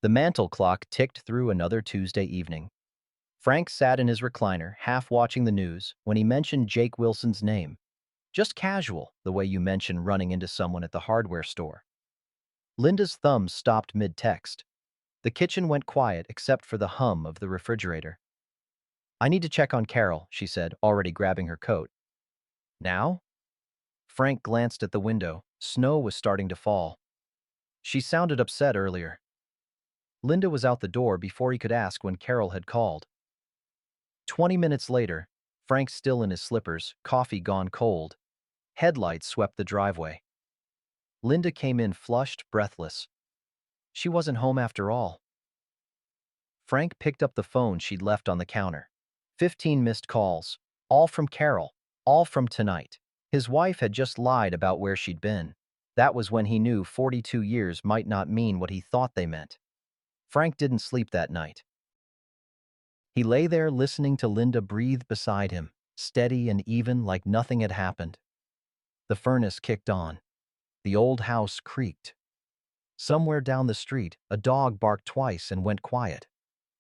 The mantel clock ticked through another Tuesday evening. Frank sat in his recliner, half watching the news, when he mentioned Jake Wilson's name. Just casual, the way you mention running into someone at the hardware store. Linda's thumbs stopped mid-text. The kitchen went quiet except for the hum of the refrigerator. "I need to check on Carol," she said, already grabbing her coat. "Now?" Frank glanced at the window. Snow was starting to fall. She sounded upset earlier. Linda was out the door before he could ask when Carol had called. 20 minutes later, Frank still in his slippers, coffee gone cold. Headlights swept the driveway. Linda came in flushed, breathless. She wasn't home after all. Frank picked up the phone she'd left on the counter. 15 missed calls, all from Carol, all from tonight. His wife had just lied about where she'd been. That was when he knew 42 years might not mean what he thought they meant. Frank didn't sleep that night. He lay there listening to Linda breathe beside him, steady and even like nothing had happened. The furnace kicked on. The old house creaked. Somewhere down the street, a dog barked twice and went quiet.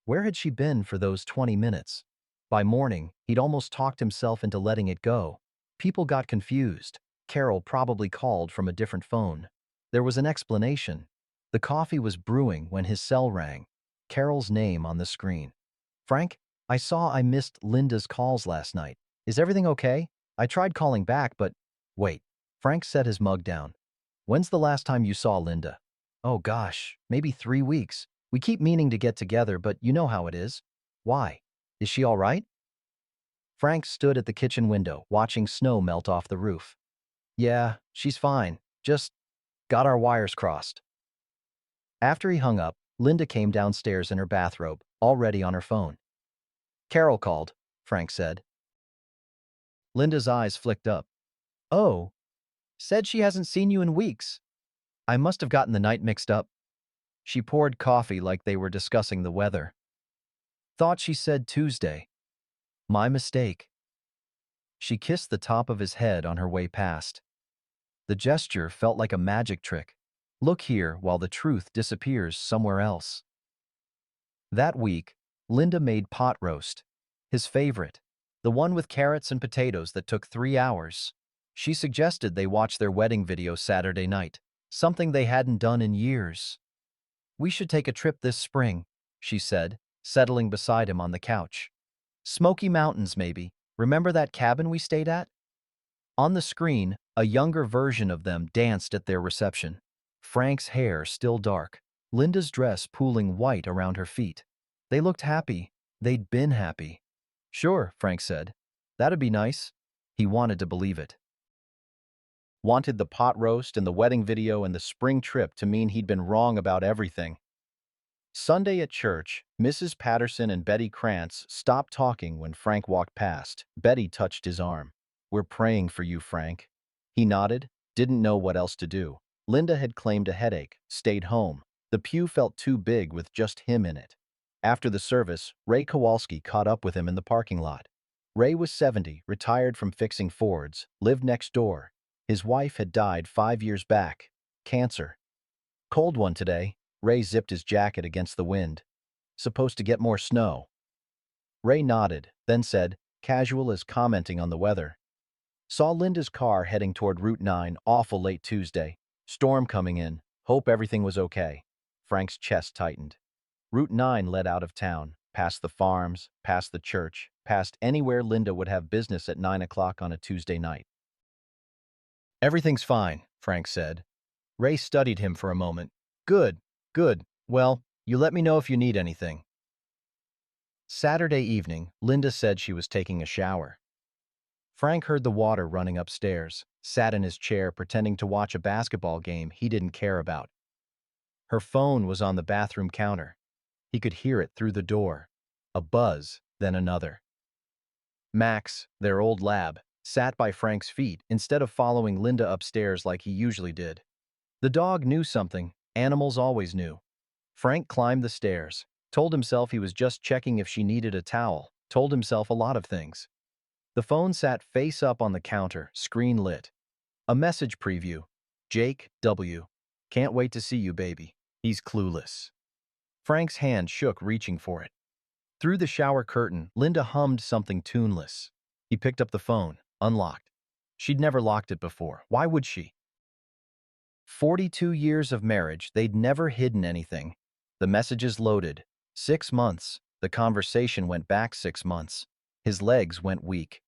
Where had she been for those 20 minutes? By morning, he'd almost talked himself into letting it go. People got confused. Carol probably called from a different phone. There was an explanation. The coffee was brewing when his cell rang. Carol's name on the screen. "Frank, I saw I missed Linda's calls last night. Is everything okay? I tried calling back, but—" "Wait." Frank set his mug down. "When's the last time you saw Linda?" "Oh gosh, maybe 3 weeks. We keep meaning to get together, but you know how it is." "Why? Is she all right?" Frank stood at the kitchen window, watching snow melt off the roof. "Yeah, she's fine. Just got our wires crossed." After he hung up, Linda came downstairs in her bathrobe, already on her phone. "Carol called," Frank said. Linda's eyes flicked up. "Oh, said she hasn't seen you in weeks. I must have gotten the night mixed up." She poured coffee like they were discussing the weather. "Thought she said Tuesday. My mistake." She kissed the top of his head on her way past. The gesture felt like a magic trick. Look here while the truth disappears somewhere else. That week, Linda made pot roast, his favorite, the one with carrots and potatoes that took 3 hours. She suggested they watch their wedding video Saturday night, something they hadn't done in years. "We should take a trip this spring," she said, settling beside him on the couch. "Smoky Mountains, maybe. Remember that cabin we stayed at?" On the screen, a younger version of them danced at their reception. Frank's hair still dark, Linda's dress pooling white around her feet. They looked happy. They'd been happy. "Sure," Frank said. "That'd be nice." He wanted to believe it. Wanted the pot roast and the wedding video and the spring trip to mean he'd been wrong about everything. Sunday at church, Mrs. Patterson and Betty Krantz stopped talking when Frank walked past. Betty touched his arm. "We're praying for you, Frank." He nodded, didn't know what else to do. Linda had claimed a headache, stayed home. The pew felt too big with just him in it. After the service, Ray Kowalski caught up with him in the parking lot. Ray was 70, retired from fixing Fords, lived next door. His wife had died 5 years back. Cancer. "Cold one today." Ray zipped his jacket against the wind. "Supposed to get more snow." Ray nodded, then said, casual as commenting on the weather. "Saw Linda's car heading toward Route 9 awful late Tuesday. Storm coming in. Hope everything was okay." Frank's chest tightened. Route 9 led out of town, past the farms, past the church, past anywhere Linda would have business at 9 o'clock on a Tuesday night. "Everything's fine," Frank said. Ray studied him for a moment. "Good, good. Well, you let me know if you need anything." Saturday evening, Linda said she was taking a shower. Frank heard the water running upstairs, sat in his chair pretending to watch a basketball game he didn't care about. Her phone was on the bathroom counter. He could hear it through the door. A buzz, then another. Max, their old lab, sat by Frank's feet instead of following Linda upstairs like he usually did. The dog knew something. Animals always knew. Frank climbed the stairs, told himself he was just checking if she needed a towel, told himself a lot of things. The phone sat face up on the counter, screen lit. A message preview. "Jake W. Can't wait to see you, baby." He's clueless. Frank's hand shook, reaching for it. Through the shower curtain, Linda hummed something tuneless. He picked up the phone, unlocked. She'd never locked it before. Why would she? 42 years of marriage, they'd never hidden anything. The messages loaded. 6 months. The conversation went back 6 months. His legs went weak.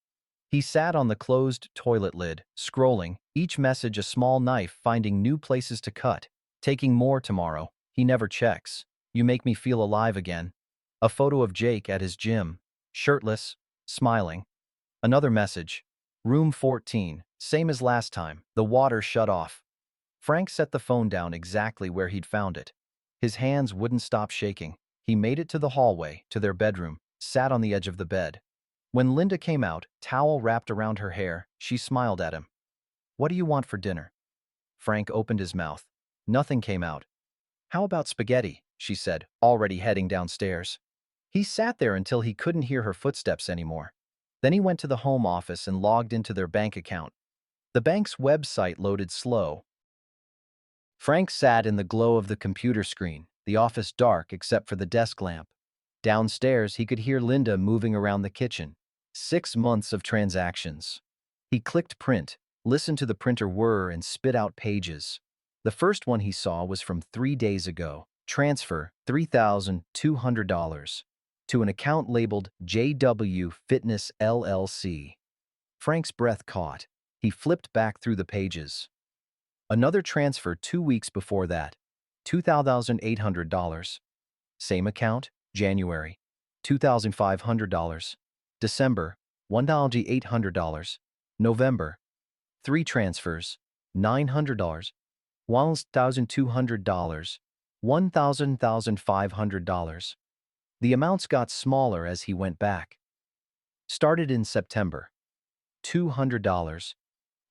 He sat on the closed toilet lid, scrolling, each message a small knife, finding new places to cut. Taking more tomorrow. He never checks. You make me feel alive again. A photo of Jake at his gym, shirtless, smiling. Another message. Room 14, same as last time. The water shut off. Frank set the phone down exactly where he'd found it. His hands wouldn't stop shaking. He made it to the hallway, to their bedroom, sat on the edge of the bed. When Linda came out, towel wrapped around her hair, she smiled at him. What do you want for dinner? Frank opened his mouth. Nothing came out. How about spaghetti? She said, already heading downstairs. He sat there until he couldn't hear her footsteps anymore. Then he went to the home office and logged into their bank account. The bank's website loaded slow. Frank sat in the glow of the computer screen, the office dark except for the desk lamp. Downstairs, he could hear Linda moving around the kitchen. 6 months of transactions. He clicked print, listened to the printer whir and spit out pages. The first one he saw was from 3 days ago. Transfer $3,200 to an account labeled JW Fitness LLC. Frank's breath caught. He flipped back through the pages. Another transfer 2 weeks before that, $2,800. Same account, January, $2,500. December, $1,800. November, 3 transfers, $900. $1,200. $1,500. The amounts got smaller as he went back. Started in September, $200,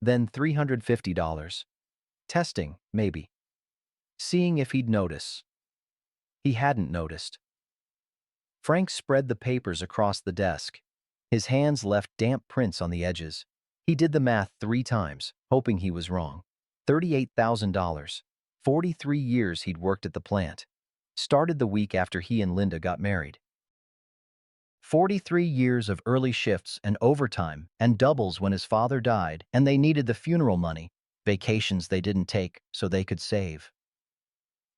then $350. Testing, maybe. Seeing if he'd notice. He hadn't noticed. Frank spread the papers across the desk. His hands left damp prints on the edges. He did the math 3 times, hoping he was wrong. $38,000. 43 years he'd worked at the plant. Started the week after he and Linda got married. 43 years of early shifts and overtime and doubles when his father died, and they needed the funeral money. Vacations they didn't take so they could save.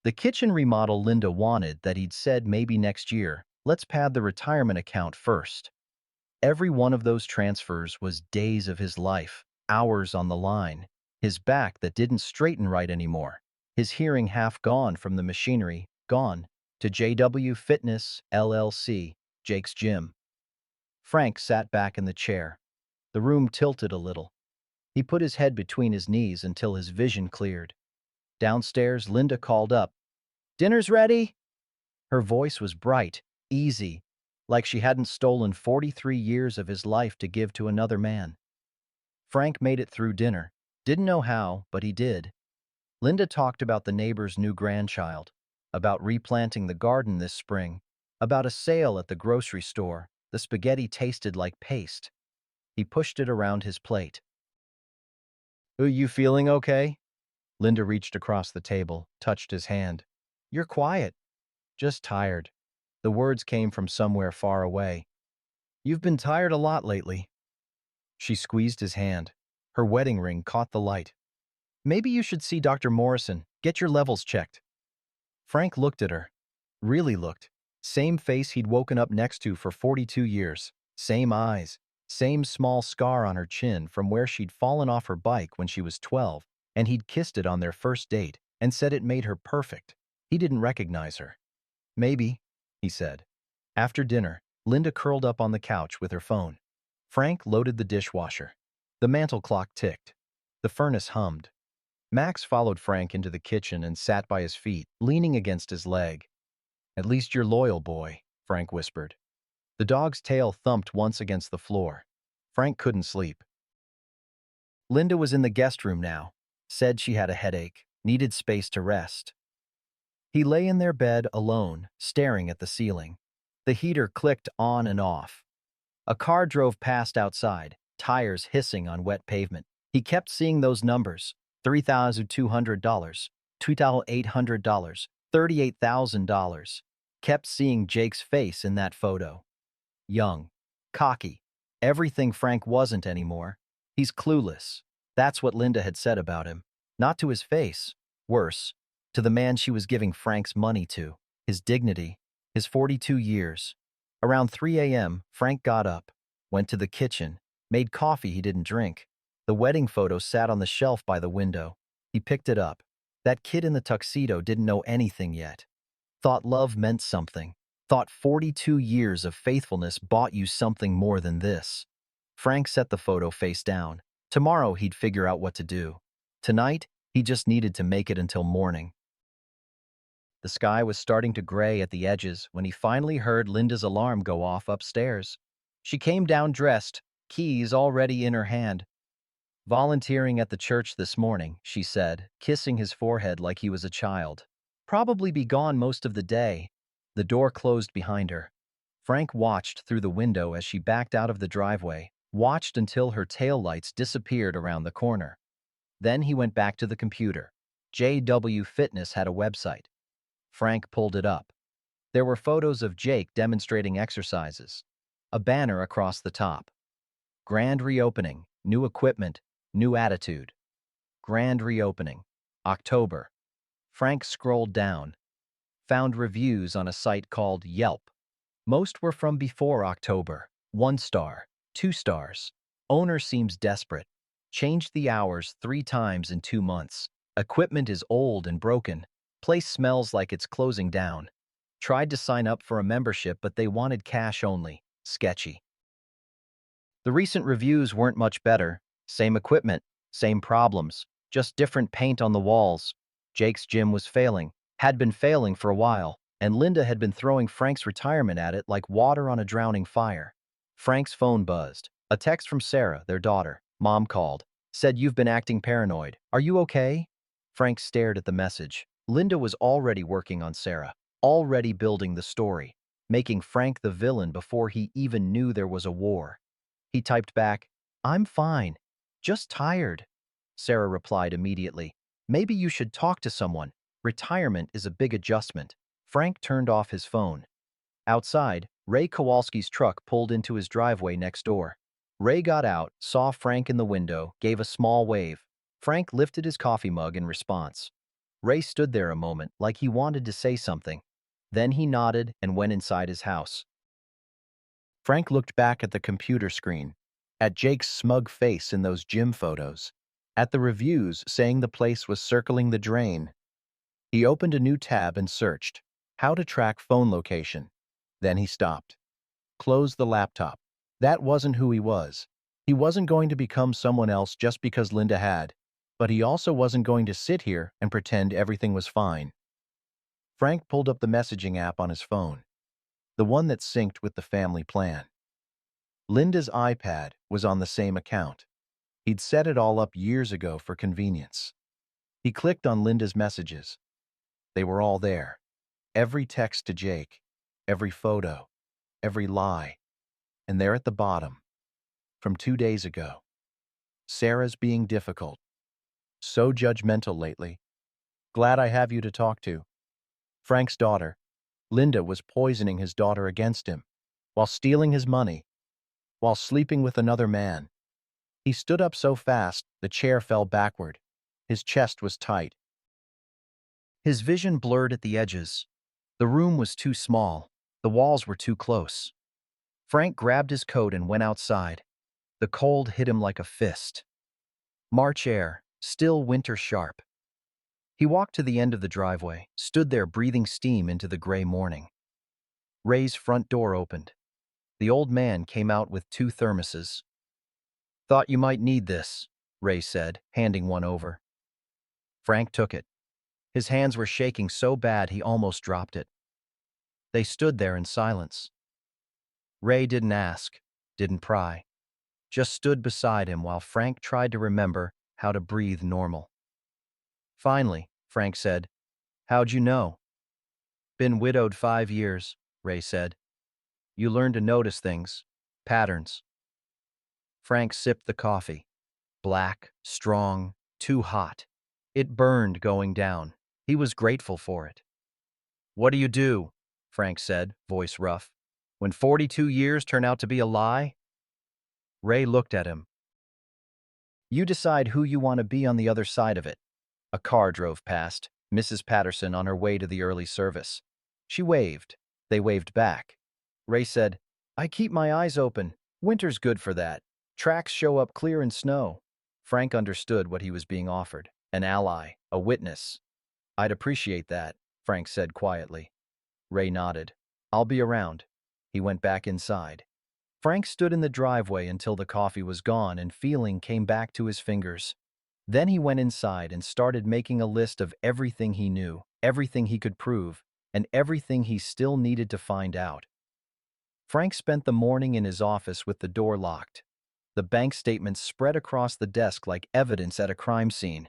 The kitchen remodel Linda wanted that he'd said maybe next year. Let's pad the retirement account first. Every one of those transfers was days of his life, hours on the line. His back that didn't straighten right anymore. His hearing half gone from the machinery, gone, to JW Fitness LLC, Jake's gym. Frank sat back in the chair. The room tilted a little. He put his head between his knees until his vision cleared. Downstairs, Linda called up. "Dinner's ready?" Her voice was bright, easy, like she hadn't stolen 43 years of his life to give to another man. Frank made it through dinner. Didn't know how, but he did. Linda talked about the neighbor's new grandchild, about replanting the garden this spring, about a sale at the grocery store. The spaghetti tasted like paste. He pushed it around his plate. You feeling okay?" Linda reached across the table, touched his hand. "You're quiet." "Just tired." The words came from somewhere far away. "You've been tired a lot lately." She squeezed his hand. Her wedding ring caught the light. "Maybe you should see Dr. Morrison. Get your levels checked." Frank looked at her. Really looked. Same face he'd woken up next to for 42 years. Same eyes. Same small scar on her chin from where she'd fallen off her bike when she was 12, and he'd kissed it on their first date and said it made her perfect. He didn't recognize her. "Maybe," he said. After dinner, Linda curled up on the couch with her phone. Frank loaded the dishwasher. The mantel clock ticked. The furnace hummed. Max followed Frank into the kitchen and sat by his feet, leaning against his leg. "At least you're loyal, boy," Frank whispered. The dog's tail thumped once against the floor. Frank couldn't sleep. Linda was in the guest room now. Said she had a headache, needed space to rest. He lay in their bed alone, staring at the ceiling. The heater clicked on and off. A car drove past outside, tires hissing on wet pavement. He kept seeing those numbers. $3,200, $2,800, $38,000. kept seeing Jake's face in that photo. Young, cocky, everything Frank wasn't anymore. He's clueless. That's what Linda had said about him. Not to his face. Worse, to the man she was giving Frank's money to. His dignity. His 42 years. Around 3 a.m., Frank got up, went to the kitchen, made coffee he didn't drink. The wedding photo sat on the shelf by the window. He picked it up. That kid in the tuxedo didn't know anything yet. Thought love meant something. Thought 42 years of faithfulness bought you something more than this. Frank set the photo face down. Tomorrow he'd figure out what to do. Tonight, he just needed to make it until morning. The sky was starting to gray at the edges when he finally heard Linda's alarm go off upstairs. She came down dressed, keys already in her hand. Volunteering at the church this morning, she said, kissing his forehead like he was a child. Probably be gone most of the day. The door closed behind her. Frank watched through the window as she backed out of the driveway, watched until her taillights disappeared around the corner. Then he went back to the computer. JW Fitness had a website. Frank pulled it up. There were photos of Jake demonstrating exercises. A banner across the top. Grand reopening, new equipment, new attitude. Grand reopening. October. Frank scrolled down. Found reviews on a site called Yelp. Most were from before October. 1 star, 2 stars. Owner seems desperate. Changed the hours 3 times in 2 months. Equipment is old and broken. Place smells like it's closing down. Tried to sign up for a membership, but they wanted cash only. Sketchy. The recent reviews weren't much better. Same equipment, same problems, just different paint on the walls. Jake's gym was failing, had been failing for a while, and Linda had been throwing Frank's retirement at it like water on a drowning fire. Frank's phone buzzed. A text from Sarah, their daughter. Mom called. Said, "You've been acting paranoid. Are you okay?" Frank stared at the message. Linda was already working on Sarah, already building the story, making Frank the villain before he even knew there was a war. He typed back, "I'm fine. Just tired." Sarah replied immediately, "Maybe you should talk to someone. Retirement is a big adjustment." Frank turned off his phone. Outside, Ray Kowalski's truck pulled into his driveway next door. Ray got out, saw Frank in the window, gave a small wave. Frank lifted his coffee mug in response. Ray stood there a moment like he wanted to say something. Then he nodded and went inside his house. Frank looked back at the computer screen, at Jake's smug face in those gym photos, at the reviews saying the place was circling the drain. He opened a new tab and searched, how to track phone location. Then he stopped. Closed the laptop. That wasn't who he was. He wasn't going to become someone else just because Linda had, but he also wasn't going to sit here and pretend everything was fine. Frank pulled up the messaging app on his phone, the one that synced with the family plan. Linda's iPad was on the same account. He'd set it all up years ago for convenience. He clicked on Linda's messages. They were all there. Every text to Jake, every photo, every lie. And there at the bottom, from 2 days ago. Sarah's being difficult. So judgmental lately. Glad I have you to talk to. Frank's daughter, Linda, was poisoning his daughter against him, while stealing his money, while sleeping with another man. He stood up so fast, the chair fell backward. His chest was tight. His vision blurred at the edges. The room was too small. The walls were too close. Frank grabbed his coat and went outside. The cold hit him like a fist. March air, still winter sharp. He walked to the end of the driveway, stood there breathing steam into the gray morning. Ray's front door opened. The old man came out with 2 thermoses. "Thought you might need this," Ray said, handing one over. Frank took it. His hands were shaking so bad he almost dropped it. They stood there in silence. Ray didn't ask, didn't pry, just stood beside him while Frank tried to remember how to breathe normal. Finally, Frank said, "How'd you know?" "Been widowed 5 years," Ray said. "You learn to notice things, patterns." Frank sipped the coffee. Black, strong, too hot. It burned going down. He was grateful for it. "What do you do?" Frank said, voice rough. When 42 years turn out to be a lie? Ray looked at him. You decide who you want to be on the other side of it. A car drove past, Mrs. Patterson on her way to the early service. She waved. They waved back. Ray said, I keep my eyes open. Winter's good for that. Tracks show up clear in snow. Frank understood what he was being offered. An ally, a witness. I'd appreciate that, Frank said quietly. Ray nodded. I'll be around. He went back inside. Frank stood in the driveway until the coffee was gone and feeling came back to his fingers. Then he went inside and started making a list of everything he knew, everything he could prove, and everything he still needed to find out. Frank spent the morning in his office with the door locked. The bank statements spread across the desk like evidence at a crime scene.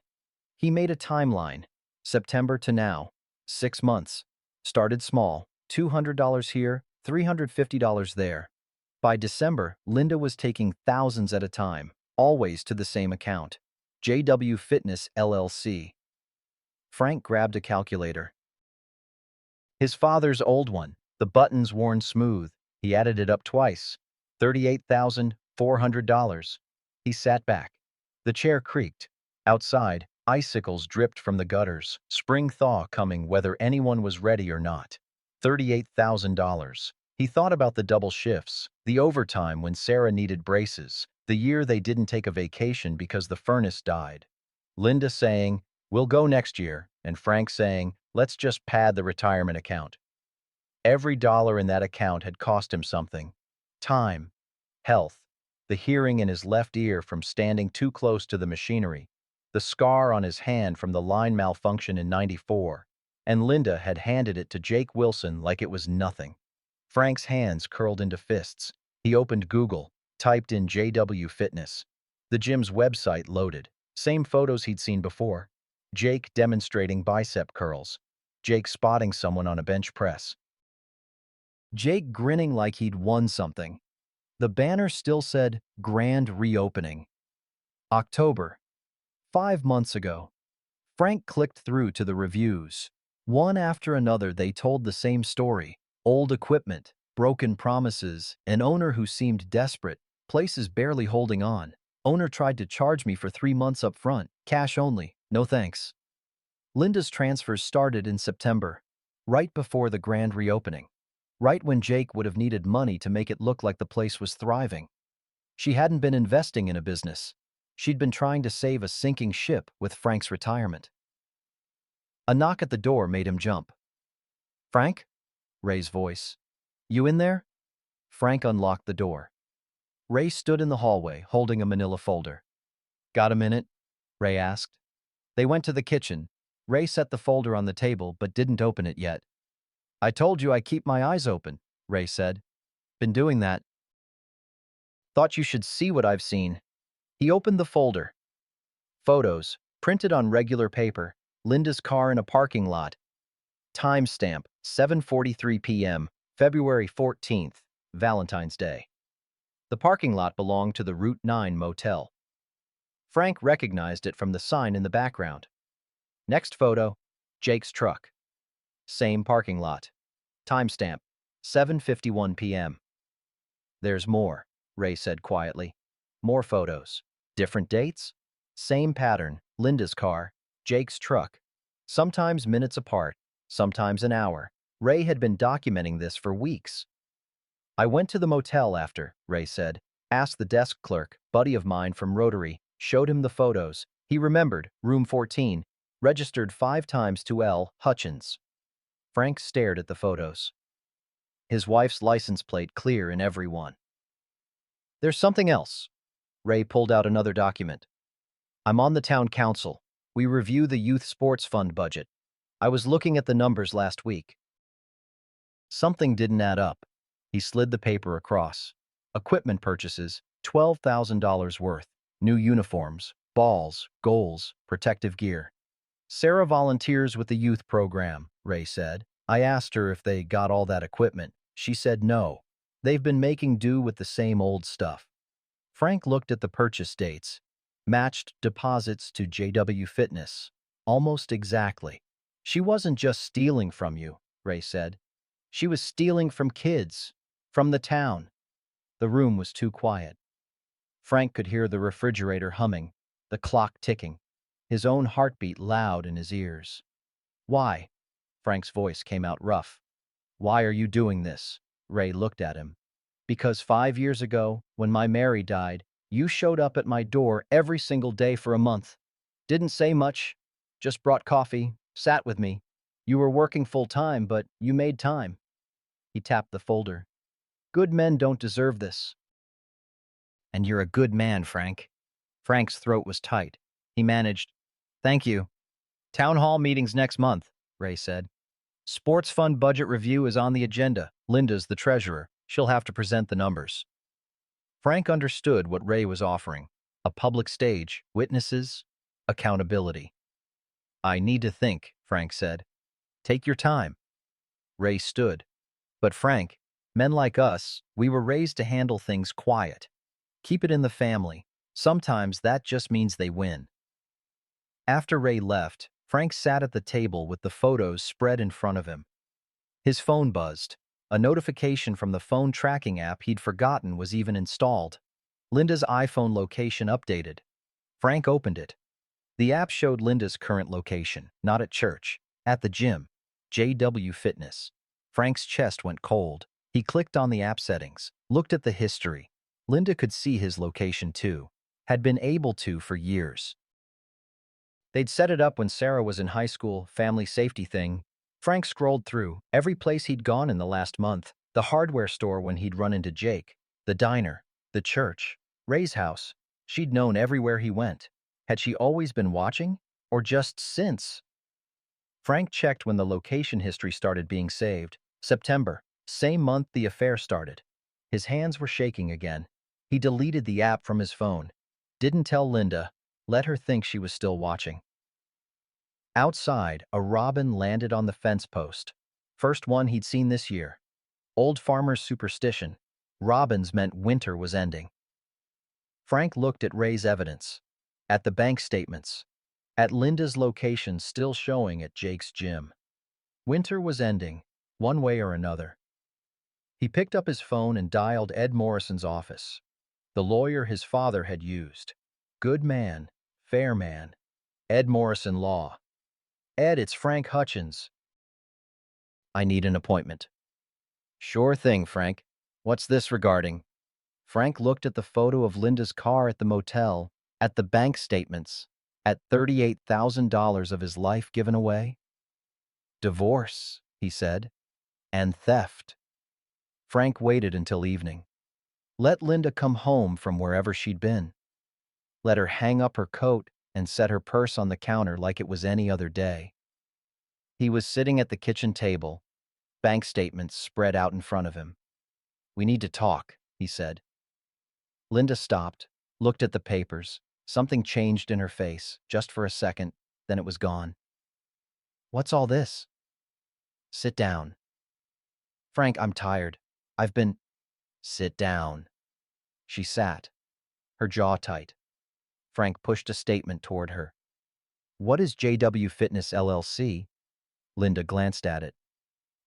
He made a timeline. September to now. 6 months. Started small. $200 here, $350 there. By December, Linda was taking thousands at a time, always to the same account. JW Fitness LLC. Frank grabbed a calculator. His father's old one, the buttons worn smooth. He added it up twice. $38,400. He sat back. The chair creaked. Outside, icicles dripped from the gutters, spring thaw coming whether anyone was ready or not. $38,000. He thought about the double shifts, the overtime when Sarah needed braces, the year they didn't take a vacation because the furnace died. Linda saying, we'll go next year, and Frank saying, let's just pad the retirement account. Every dollar in that account had cost him something. Time, health, the hearing in his left ear from standing too close to the machinery, the scar on his hand from the line malfunction in '94, and Linda had handed it to Jake Wilson like it was nothing. Frank's hands curled into fists. He opened Google, typed in JW Fitness. The gym's website loaded. Same photos he'd seen before. Jake demonstrating bicep curls. Jake spotting someone on a bench press. Jake grinning like he'd won something. The banner still said, Grand Reopening. October. 5 months ago. Frank clicked through to the reviews. One after another they told the same story. Old equipment, broken promises, an owner who seemed desperate, places barely holding on. Owner tried to charge me for 3 months up front, cash only, no thanks. Linda's transfers started in September, right before the grand reopening. Right when Jake would have needed money to make it look like the place was thriving. She hadn't been investing in a business. She'd been trying to save a sinking ship with Frank's retirement. A knock at the door made him jump. Frank? Ray's voice. You in there? Frank unlocked the door. Ray stood in the hallway, holding a manila folder. Got a minute? Ray asked. They went to the kitchen. Ray set the folder on the table but didn't open it yet. I told you I keep my eyes open, Ray said. Been doing that. Thought you should see what I've seen. He opened the folder. Photos, printed on regular paper, Linda's car in a parking lot. Timestamp, 7:43 p.m., February 14th, Valentine's Day. The parking lot belonged to the Route 9 motel. Frank recognized it from the sign in the background. Next photo, Jake's truck. Same parking lot. Timestamp, 7:51 p.m. There's more, Ray said quietly. More photos. Different dates? Same pattern, Linda's car, Jake's truck. Sometimes minutes apart, sometimes an hour. Ray had been documenting this for weeks. I went to the motel after, Ray said. Asked the desk clerk, buddy of mine from Rotary, showed him the photos. He remembered, room 14, registered 5 times to L. Hutchins. Frank stared at the photos. His wife's license plate clear in every one. There's something else. Ray pulled out another document. I'm on the town council. We review the youth sports fund budget. I was looking at the numbers last week. Something didn't add up. He slid the paper across. Equipment purchases, $12,000 worth. New uniforms, balls, goals, protective gear. Sarah volunteers with the youth program, Ray said. I asked her if they got all that equipment. She said no. They've been making do with the same old stuff. Frank looked at the purchase dates. Matched deposits to JW Fitness. Almost exactly. She wasn't just stealing from you, Ray said. She was stealing from kids, from the town. The room was too quiet. Frank could hear the refrigerator humming, the clock ticking, his own heartbeat loud in his ears. Why? Frank's voice came out rough. Why are you doing this? Ray looked at him. Because 5 years ago, when my Mary died, you showed up at my door every single day for a month. Didn't say much, just brought coffee, sat with me. You were working full time, but you made time. He tapped the folder. Good men don't deserve this. And you're a good man, Frank. Frank's throat was tight. He managed, Thank you. Town hall meetings next month, Ray said. Sports fund budget review is on the agenda. Linda's the treasurer. She'll have to present the numbers. Frank understood what Ray was offering. A public stage, witnesses, accountability. I need to think, Frank said. Take your time. Ray stood. But Frank, men like us, we were raised to handle things quiet. Keep it in the family. Sometimes that just means they win. After Ray left, Frank sat at the table with the photos spread in front of him. His phone buzzed. A notification from the phone tracking app he'd forgotten was even installed. Linda's iPhone location updated. Frank opened it. The app showed Linda's current location, not at church, at the gym, JW Fitness. Frank's chest went cold. He clicked on the app settings, looked at the history. Linda could see his location too, had been able to for years. They'd set it up when Sarah was in high school, family safety thing. Frank scrolled through every place he'd gone in the last month, the hardware store when he'd run into Jake, the diner, the church, Ray's house. She'd known everywhere he went. Had she always been watching? Or just since? Frank checked when the location history started being saved. September, same month the affair started. His hands were shaking again. He deleted the app from his phone. Didn't tell Linda. Let her think she was still watching. Outside, a robin landed on the fence post. First one he'd seen this year. Old farmer's superstition. Robins meant winter was ending. Frank looked at Ray's evidence, at the bank statements, at Linda's location still showing at Jake's gym. Winter was ending, one way or another. He picked up his phone and dialed Ed Morrison's office, the lawyer his father had used. Good man, fair man. Ed Morrison Law. Ed, it's Frank Hutchins. I need an appointment. Sure thing, Frank. What's this regarding? Frank looked at the photo of Linda's car at the motel, at the bank statements, at $38,000 of his life given away. Divorce, he said, and theft. Frank waited until evening. Let Linda come home from wherever she'd been. Let her hang up her coat and set her purse on the counter like it was any other day. He was sitting at the kitchen table, bank statements spread out in front of him. We need to talk, he said. Linda stopped, looked at the papers. Something changed in her face, just for a second, then it was gone. What's all this? Sit down. Frank, I'm tired. I've been... Sit down. She sat, her jaw tight. Frank pushed a statement toward her. What is JW Fitness LLC? Linda glanced at it.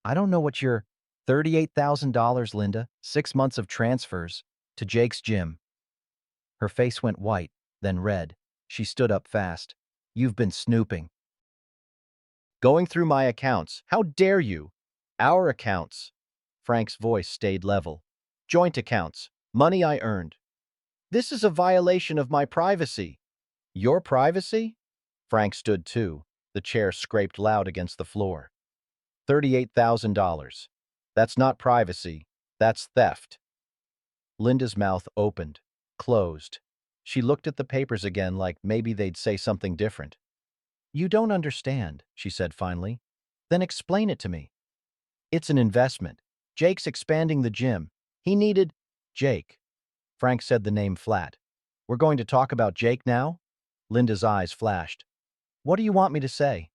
I don't know what your... $38,000, Linda, 6 months of transfers, to Jake's gym. Her face went white, then red. She stood up fast. You've been snooping. Going through my accounts. How dare you? Our accounts. Frank's voice stayed level. Joint accounts. Money I earned. This is a violation of my privacy. Your privacy? Frank stood too. The chair scraped loud against the floor. $38,000. That's not privacy. That's theft. Linda's mouth opened, closed. She looked at the papers again like maybe they'd say something different. You don't understand, she said finally. Then explain it to me. It's an investment. Jake's expanding the gym. He needed... Jake. Frank said the name flat. We're going to talk about Jake now? Linda's eyes flashed. What do you want me to say?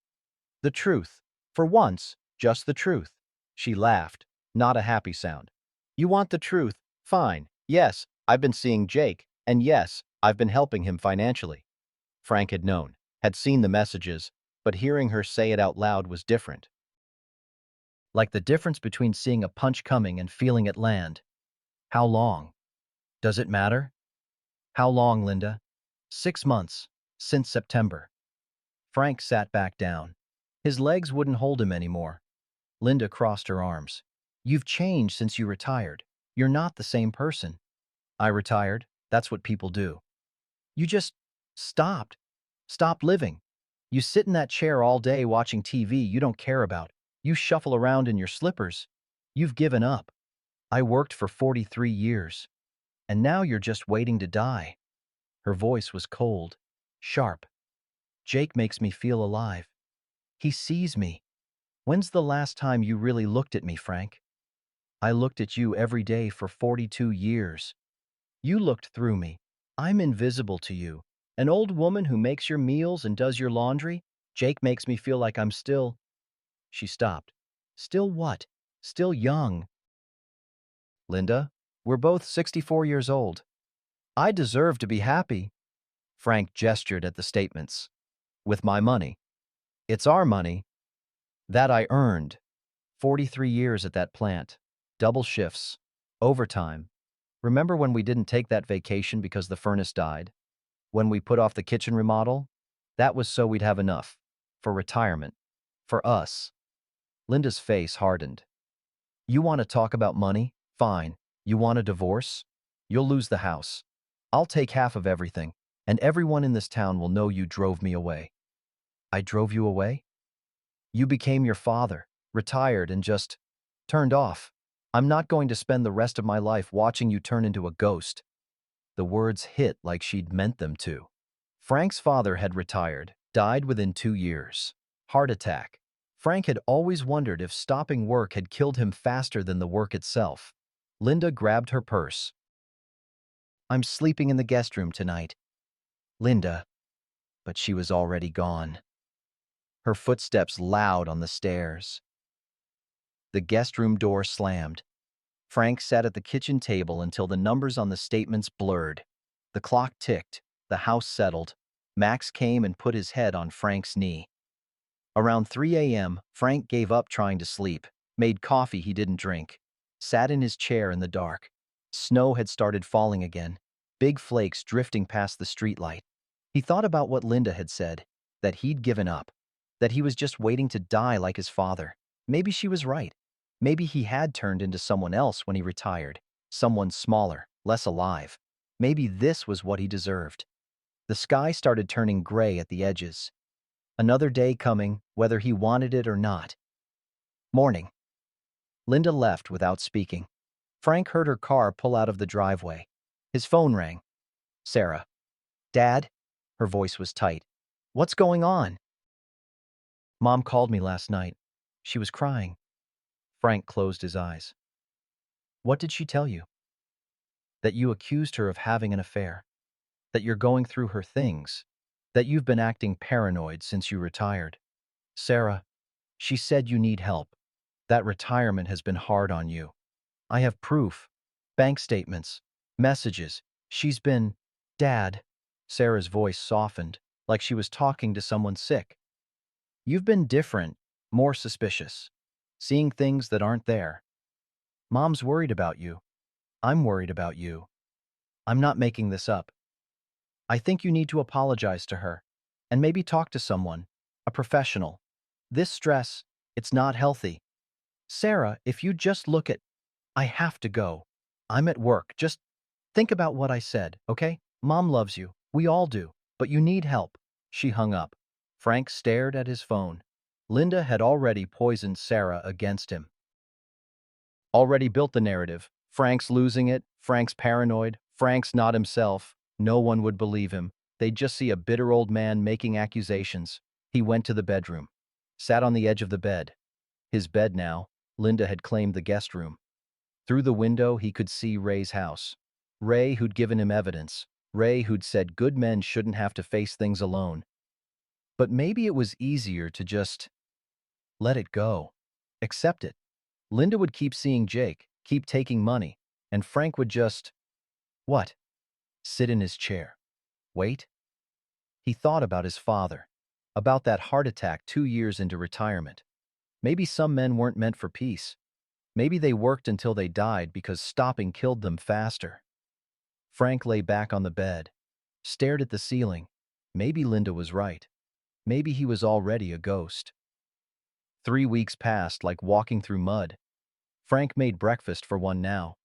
The truth. For once, just the truth. She laughed, not a happy sound. You want the truth? Fine. Yes, I've been seeing Jake, and yes, I've been helping him financially. Frank had known, had seen the messages, but hearing her say it out loud was different. like the difference between seeing a punch coming and feeling it land. How long? Does it matter? How long, Linda? 6 months. Since September. Frank sat back down. His legs wouldn't hold him anymore. Linda crossed her arms. You've changed since you retired. You're not the same person. I retired. That's what people do. You just stopped. Stopped living. You sit in that chair all day watching TV you don't care about. You shuffle around in your slippers. You've given up. I worked for 43 years. And now you're just waiting to die. Her voice was cold, sharp. Jake makes me feel alive. He sees me. When's the last time you really looked at me, Frank? I looked at you every day for 42 years. You looked through me. I'm invisible to you. An old woman who makes your meals and does your laundry? Jake makes me feel like I'm still. She stopped. Still what? Still young. Linda, we're both 64 years old. I deserve to be happy. Frank gestured at the statements. With my money. It's our money. That I earned. 43 years at that plant. Double shifts. Overtime. Remember when we didn't take that vacation because the furnace died? When we put off the kitchen remodel? That was so we'd have enough. For retirement. For us. Linda's face hardened. You want to talk about money? Fine. You want a divorce? You'll lose the house. I'll take half of everything, and everyone in this town will know you drove me away. I drove you away? You became your father, retired, and just turned off. I'm not going to spend the rest of my life watching you turn into a ghost. The words hit like she'd meant them to. Frank's father had retired, died within 2 years. Heart attack. Frank had always wondered if stopping work had killed him faster than the work itself. Linda grabbed her purse. I'm sleeping in the guest room tonight. Linda. But she was already gone. Her footsteps loud on the stairs. The guest room door slammed. Frank sat at the kitchen table until the numbers on the statements blurred. The clock ticked. The house settled. Max came and put his head on Frank's knee. Around 3 a.m., Frank gave up trying to sleep, made coffee he didn't drink, sat in his chair in the dark. Snow had started falling again, big flakes drifting past the streetlight. He thought about what Linda had said, that he'd given up, that he was just waiting to die like his father. Maybe she was right. Maybe he had turned into someone else when he retired, someone smaller, less alive. Maybe this was what he deserved. The sky started turning gray at the edges. Another day coming, whether he wanted it or not. Morning. Linda left without speaking. Frank heard her car pull out of the driveway. His phone rang. Sarah. Dad? Her voice was tight. What's going on? Mom called me last night. She was crying. Frank closed his eyes. What did she tell you? That you accused her of having an affair. That you're going through her things. That you've been acting paranoid since you retired. Sarah, she said you need help. That retirement has been hard on you. I have proof. Bank statements. Messages. She's been... Dad. Sarah's voice softened, like she was talking to someone sick. You've been different, more suspicious. Seeing things that aren't there. Mom's worried about you. I'm worried about you. I'm not making this up. I think you need to apologize to her, and maybe talk to someone, a professional. This stress, it's not healthy. Sarah, if you just look at... I have to go. I'm at work. Just think about what I said, okay? Mom loves you. We all do. But you need help. She hung up. Frank stared at his phone. Linda had already poisoned Sarah against him. Already built the narrative. Frank's losing it. Frank's paranoid. Frank's not himself. No one would believe him. They'd just see a bitter old man making accusations. He went to the bedroom. Sat on the edge of the bed. His bed now. Linda had claimed the guest room. Through the window, he could see Ray's house. Ray who'd given him evidence. Ray who'd said good men shouldn't have to face things alone. But maybe it was easier to just let it go. Accept it. Linda would keep seeing Jake, keep taking money, and Frank would just... What? Sit in his chair. Wait? He thought about his father, about that heart attack 2 years into retirement. Maybe some men weren't meant for peace. Maybe they worked until they died because stopping killed them faster. Frank lay back on the bed, stared at the ceiling. Maybe Linda was right. Maybe he was already a ghost. 3 weeks passed like walking through mud. Frank made breakfast for one now.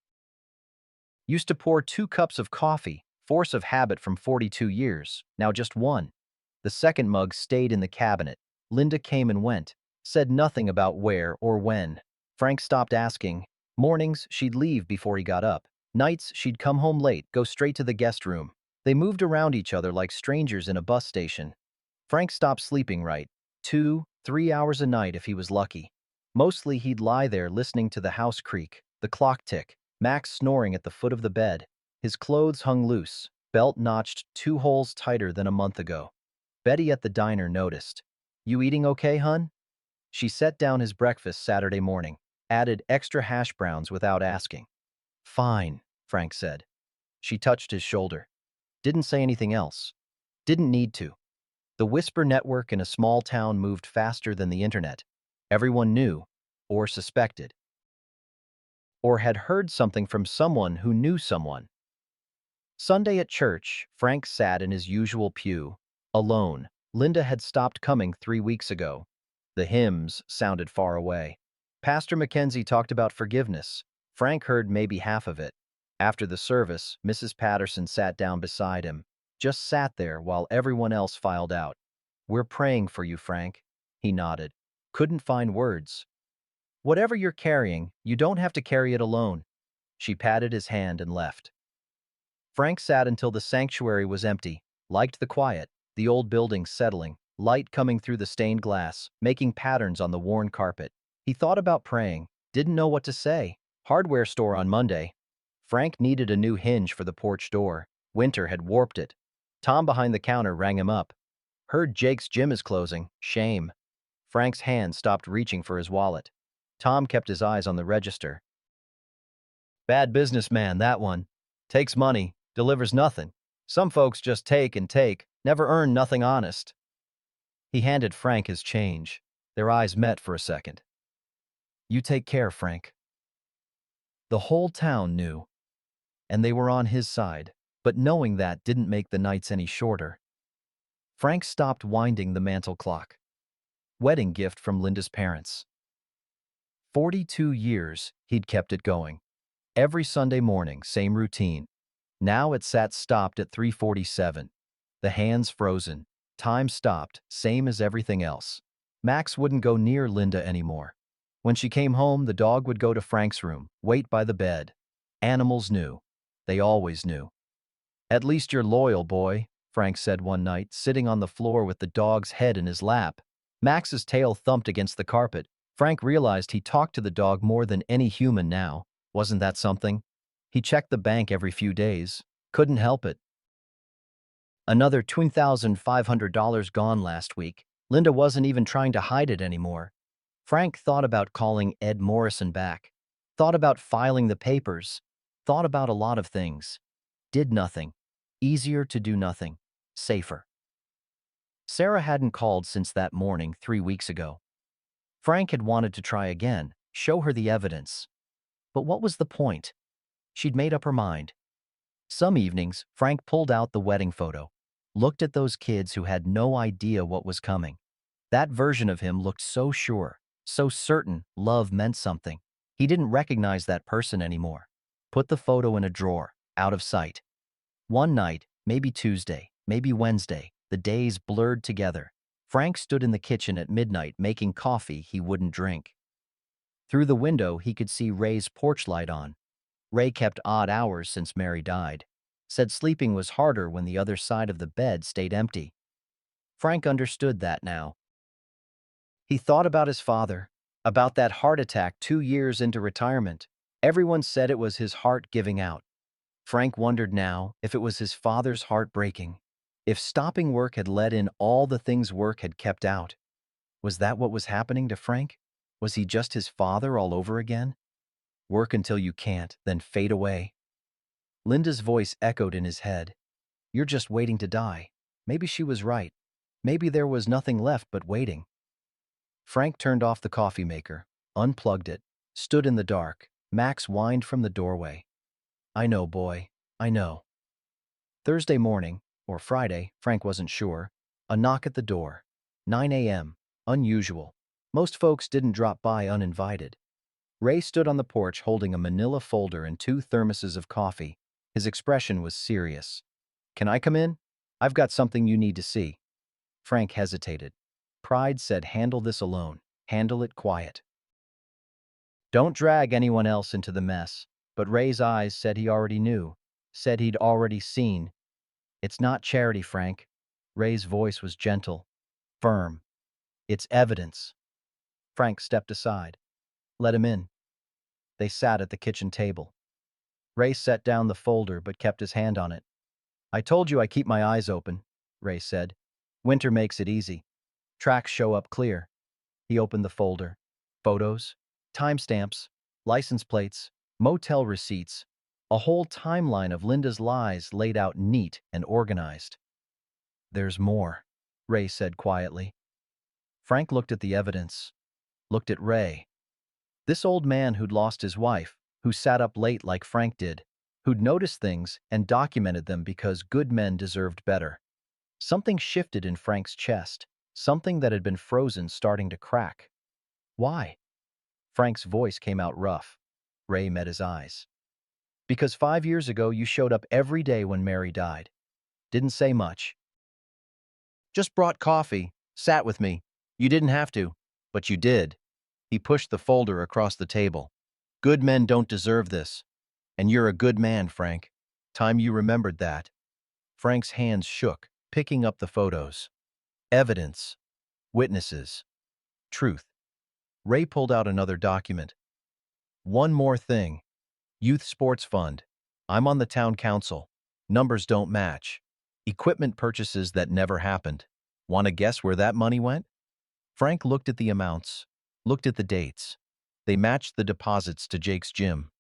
Used to pour 2 cups of coffee, force of habit from 42 years, now just one. The second mug stayed in the cabinet. Linda came and went, said nothing about where or when. Frank stopped asking. Mornings, she'd leave before he got up. Nights, she'd come home late, go straight to the guest room. They moved around each other like strangers in a bus station. Frank stopped sleeping right. 2, 3 hours a night if he was lucky. Mostly he'd lie there listening to the house creak, the clock tick, Max snoring at the foot of the bed. His clothes hung loose, belt notched 2 holes tighter than a month ago. Betty at the diner noticed. You eating okay, hun? She set down his breakfast Saturday morning, added extra hash browns without asking. Fine, Frank said. She touched his shoulder. Didn't say anything else. Didn't need to. The whisper network in a small town moved faster than the internet. Everyone knew, or suspected, or had heard something from someone who knew someone. Sunday at church, Frank sat in his usual pew, alone. Linda had stopped coming 3 weeks ago. The hymns sounded far away. Pastor Mackenzie talked about forgiveness. Frank heard maybe half of it. After the service, Mrs. Patterson sat down beside him, just sat there while everyone else filed out. We're praying for you, Frank. He nodded. Couldn't find words. Whatever you're carrying, you don't have to carry it alone. She patted his hand and left. Frank sat until the sanctuary was empty, liked the quiet, the old building settling, light coming through the stained glass, making patterns on the worn carpet. He thought about praying, didn't know what to say. Hardware store on Monday. Frank needed a new hinge for the porch door. Winter had warped it. Tom behind the counter rang him up. Heard Jake's gym is closing. Shame. Frank's hand stopped reaching for his wallet. Tom kept his eyes on the register. Bad businessman, that one. Takes money, delivers nothing. Some folks just take and take, never earn nothing honest. He handed Frank his change. Their eyes met for a second. You take care, Frank. The whole town knew, and they were on his side, but knowing that didn't make the nights any shorter. Frank stopped winding the mantel clock. Wedding gift from Linda's parents. 42 years he'd kept it going. Every Sunday morning, same routine. Now it sat stopped at 3:47. The hands frozen. Time stopped, same as everything else. Max wouldn't go near Linda anymore. When she came home, the dog would go to Frank's room, wait by the bed. Animals knew. They always knew. At least you're loyal, boy, Frank said one night, sitting on the floor with the dog's head in his lap. Max's tail thumped against the carpet. Frank realized he talked to the dog more than any human now. Wasn't that something? He checked the bank every few days. Couldn't help it. Another $2,500 gone last week. Linda wasn't even trying to hide it anymore. Frank thought about calling Ed Morrison back. Thought about filing the papers. Thought about a lot of things. Did nothing. Easier to do nothing. Safer. Sarah hadn't called since that morning 3 weeks ago. Frank had wanted to try again, show her the evidence. But what was the point? She'd made up her mind. Some evenings, Frank pulled out the wedding photo, looked at those kids who had no idea what was coming. That version of him looked so sure, so certain love meant something. He didn't recognize that person anymore. Put the photo in a drawer, out of sight. One night, maybe Tuesday, maybe Wednesday, the days blurred together. Frank stood in the kitchen at midnight making coffee he wouldn't drink. Through the window, he could see Ray's porch light on. Ray kept odd hours since Mary died. Said sleeping was harder when the other side of the bed stayed empty. Frank understood that now. He thought about his father, about that heart attack 2 years into retirement. Everyone said it was his heart giving out. Frank wondered now if it was his father's heart breaking. If stopping work had let in all the things work had kept out. Was that what was happening to Frank? Was he just his father all over again? Work until you can't, then fade away. Linda's voice echoed in his head. You're just waiting to die. Maybe she was right. Maybe there was nothing left but waiting. Frank turned off the coffee maker, unplugged it, stood in the dark. Max whined from the doorway. I know, boy. I know. Thursday morning, or Friday, Frank wasn't sure. A knock at the door. 9 a.m. Unusual. Most folks didn't drop by uninvited. Ray stood on the porch holding a manila folder and 2 thermoses of coffee. His expression was serious. Can I come in? I've got something you need to see. Frank hesitated. Pride said handle this alone. Handle it quiet. Don't drag anyone else into the mess. But Ray's eyes said he already knew. Said he'd already seen. It's not charity, Frank. Ray's voice was gentle, firm. It's evidence. Frank stepped aside. Let him in. They sat at the kitchen table. Ray set down the folder but kept his hand on it. I told you I keep my eyes open, Ray said. Winter makes it easy. Tracks show up clear. He opened the folder. Photos, timestamps, license plates, motel receipts, a whole timeline of Linda's lies laid out neat and organized. There's more, Ray said quietly. Frank looked at the evidence, looked at Ray. This old man who'd lost his wife, who sat up late like Frank did, who'd noticed things and documented them because good men deserved better. Something shifted in Frank's chest, something that had been frozen starting to crack. Why? Frank's voice came out rough. Ray met his eyes. Because 5 years ago you showed up every day when Mary died. Didn't say much. Just brought coffee, sat with me. You didn't have to, but you did. He pushed the folder across the table. Good men don't deserve this. And you're a good man, Frank. Time you remembered that. Frank's hands shook, picking up the photos. Evidence. Witnesses. Truth. Ray pulled out another document. One more thing. Youth Sports Fund. I'm on the town council. Numbers don't match. Equipment purchases that never happened. Want to guess where that money went? Frank looked at the amounts, looked at the dates. They matched the deposits to Jake's gym.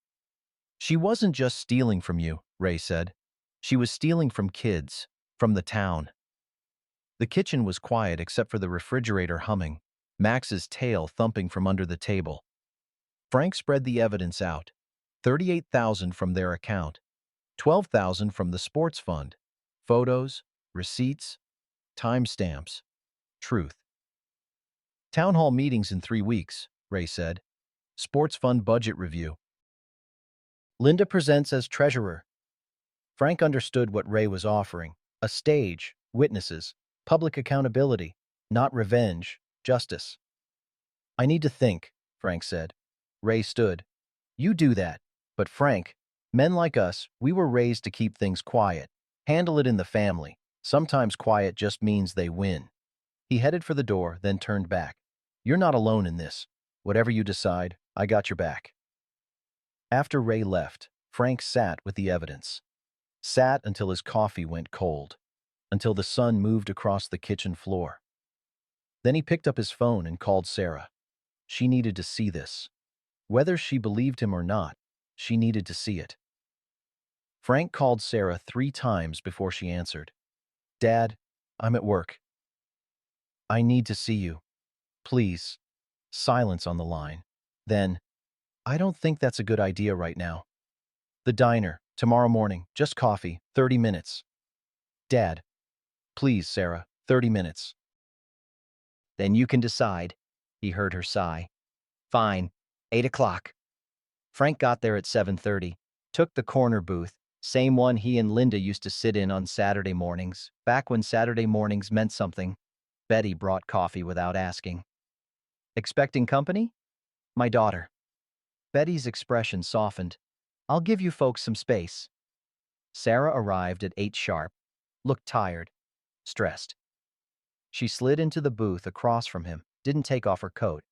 She wasn't just stealing from you, Ray said. She was stealing from kids, from the town. The kitchen was quiet except for the refrigerator humming, Max's tail thumping from under the table. Frank spread the evidence out. 38,000 from their account, 12,000 from the sports fund, photos, receipts, timestamps, truth. Town hall meetings in 3 weeks, Ray said. Sports fund budget review. Linda presents as treasurer. Frank understood what Ray was offering. A stage, witnesses, public accountability, not revenge, justice. I need to think, Frank said. Ray stood. You do that. But Frank, men like us, we were raised to keep things quiet. Handle it in the family. Sometimes quiet just means they win. He headed for the door, then turned back. You're not alone in this. Whatever you decide, I got your back. After Ray left, Frank sat with the evidence. Sat until his coffee went cold, until the sun moved across the kitchen floor. Then he picked up his phone and called Sarah. She needed to see this. Whether she believed him or not, she needed to see it. Frank called Sarah 3 times before she answered. Dad, I'm at work. I need to see you. Please. Silence on the line. Then, I don't think that's a good idea right now. The diner, tomorrow morning, just coffee, 30 minutes. Dad. Please, Sarah, 30 minutes. Then you can decide, he heard her sigh. Fine, 8 o'clock. Frank got there at 7:30, took the corner booth, same one he and Linda used to sit in on Saturday mornings, back when Saturday mornings meant something. Betty brought coffee without asking. Expecting company? My daughter. Betty's expression softened. I'll give you folks some space. Sarah arrived at 8 sharp, looked tired, stressed. She slid into the booth across from him, didn't take off her coat.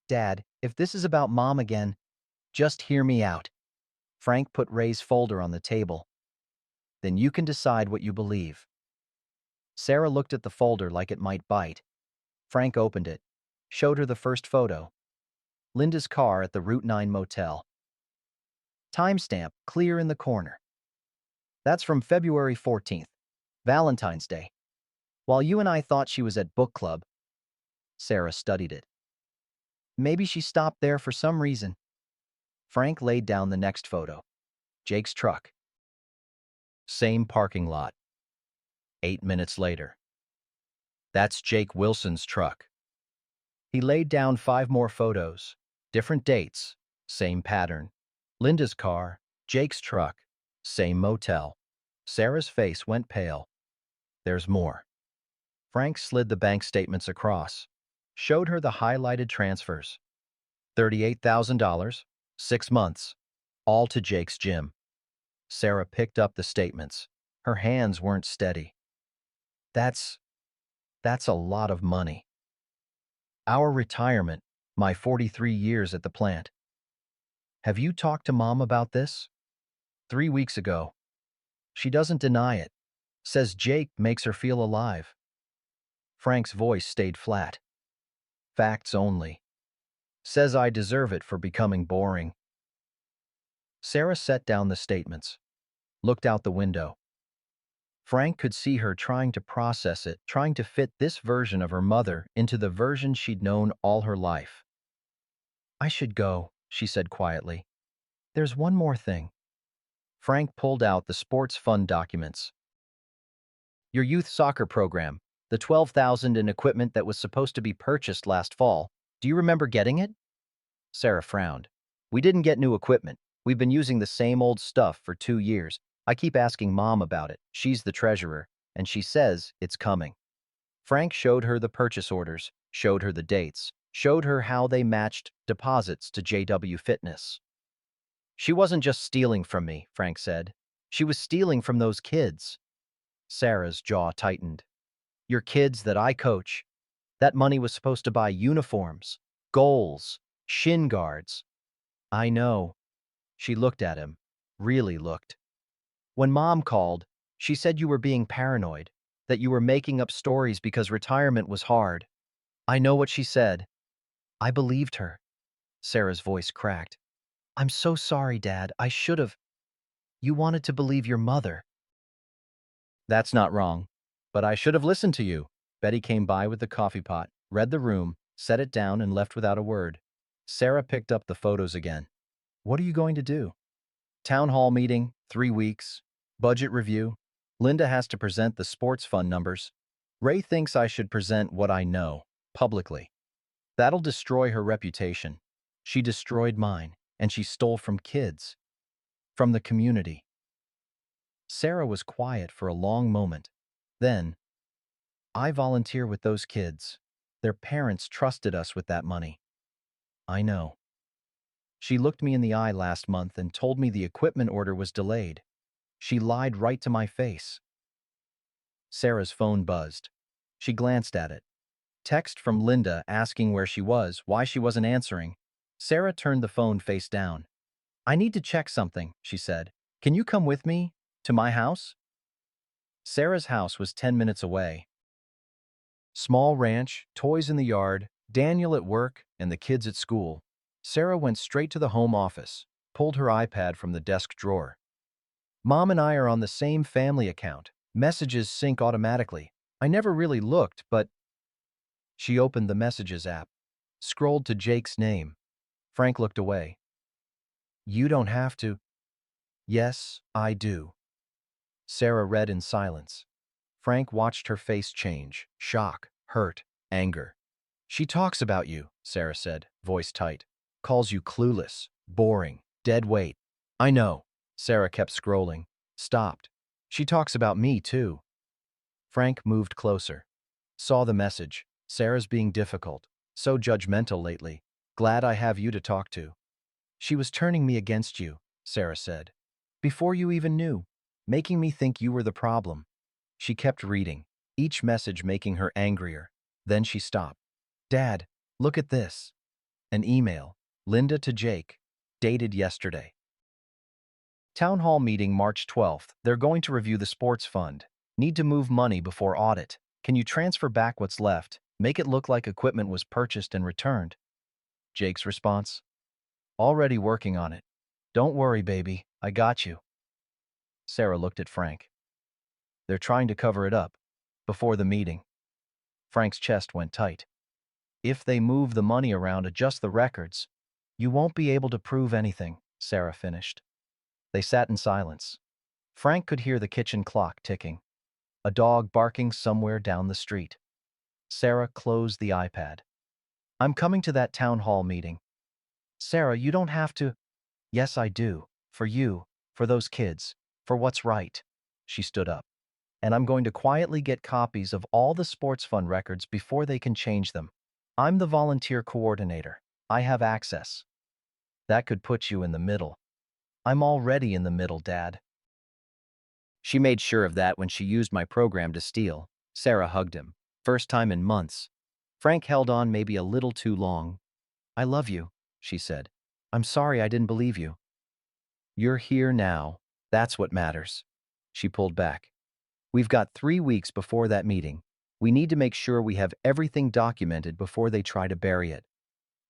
Dad, if this is about Mom again, just hear me out. Frank put Ray's folder on the table. Then you can decide what you believe. Sarah looked at the folder like it might bite. Frank opened it, showed her the first photo. Linda's car at the Route 9 motel. Timestamp clear in the corner. That's from February 14th, Valentine's Day. While you and I thought she was at book club, Sarah studied it. Maybe she stopped there for some reason. Frank laid down the next photo. Jake's truck. Same parking lot. 8 minutes later. That's Jake Wilson's truck. He laid down 5 more photos. Different dates. Same pattern. Linda's car. Jake's truck. Same motel. Sarah's face went pale. There's more. Frank slid the bank statements across. Showed her the highlighted transfers. $38,000. 6 months. All to Jake's gym. Sarah picked up the statements. Her hands weren't steady. That's a lot of money. Our retirement, my 43 years at the plant. Have you talked to Mom about this? 3 weeks ago. She doesn't deny it. Says Jake makes her feel alive. Frank's voice stayed flat. Facts only. Says I deserve it for becoming boring. Sarah set down the statements. Looked out the window. Frank could see her trying to process it, trying to fit this version of her mother into the version she'd known all her life. I should go, she said quietly. There's one more thing. Frank pulled out the sports fund documents. Your youth soccer program, the $12,000 in equipment that was supposed to be purchased last fall. Do you remember getting it? Sarah frowned. We didn't get new equipment. We've been using the same old stuff for 2 years. I keep asking Mom about it. She's the treasurer, and she says it's coming. Frank showed her the purchase orders, showed her the dates, showed her how they matched deposits to JW Fitness. She wasn't just stealing from me, Frank said. She was stealing from those kids. Sarah's jaw tightened. Your kids that I coach. That money was supposed to buy uniforms, goals, shin guards. I know. She looked at him, really looked. When Mom called, she said you were being paranoid, that you were making up stories because retirement was hard. I know what she said. I believed her. Sarah's voice cracked. I'm so sorry, Dad. I should have. You wanted to believe your mother. That's not wrong. But I should have listened to you. Betty came by with the coffee pot, read the room, set it down, and left without a word. Sarah picked up the photos again. What are you going to do? Town hall meeting, 3 weeks. Budget review. Linda has to present the sports fund numbers. Ray thinks I should present what I know, publicly. That'll destroy her reputation. She destroyed mine, and she stole from kids. From the community. Sarah was quiet for a long moment. Then, I volunteer with those kids. Their parents trusted us with that money. I know. She looked me in the eye last month and told me the equipment order was delayed. She lied right to my face. Sarah's phone buzzed. She glanced at it. Text from Linda asking where she was, why she wasn't answering. Sarah turned the phone face down. I need to check something, she said. Can you come with me? To my house? Sarah's house was 10 minutes away. Small ranch, toys in the yard, Daniel at work, and the kids at school. Sarah went straight to the home office, pulled her iPad from the desk drawer. Mom and I are on the same family account. Messages sync automatically. I never really looked, but... She opened the Messages app, scrolled to Jake's name. Frank looked away. You don't have to. Yes, I do. Sarah read in silence. Frank watched her face change. Shock, hurt, anger. She talks about you, Sarah said, voice tight. Calls you clueless, boring, dead weight. I know. Sarah kept scrolling. Stopped. She talks about me, too. Frank moved closer. Saw the message. Sarah's being difficult. So judgmental lately. Glad I have you to talk to. She was turning me against you, Sarah said. Before you even knew. Making me think you were the problem. She kept reading, each message making her angrier. Then she stopped. Dad, look at this. An email. Linda to Jake. Dated yesterday. Town hall meeting March 12th. They're going to review the sports fund. Need to move money before audit. Can you transfer back what's left? Make it look like equipment was purchased and returned. Jake's response. Already working on it. Don't worry, baby. I got you. Sarah looked at Frank. They're trying to cover it up. Before the meeting. Frank's chest went tight. If they move the money around, adjust the records, you won't be able to prove anything, Sarah finished. They sat in silence. Frank could hear the kitchen clock ticking, a dog barking somewhere down the street. Sarah closed the iPad. I'm coming to that town hall meeting. Sarah, you don't have to. Yes, I do. For you, for those kids, for what's right. She stood up. And I'm going to quietly get copies of all the sports fund records before they can change them. I'm the volunteer coordinator. I have access. That could put you in the middle. I'm already in the middle, Dad. She made sure of that when she used my program to steal. Sarah hugged him. First time in months. Frank held on maybe a little too long. I love you, she said. I'm sorry I didn't believe you. You're here now. That's what matters. She pulled back. We've got 3 weeks before that meeting. We need to make sure we have everything documented before they try to bury it.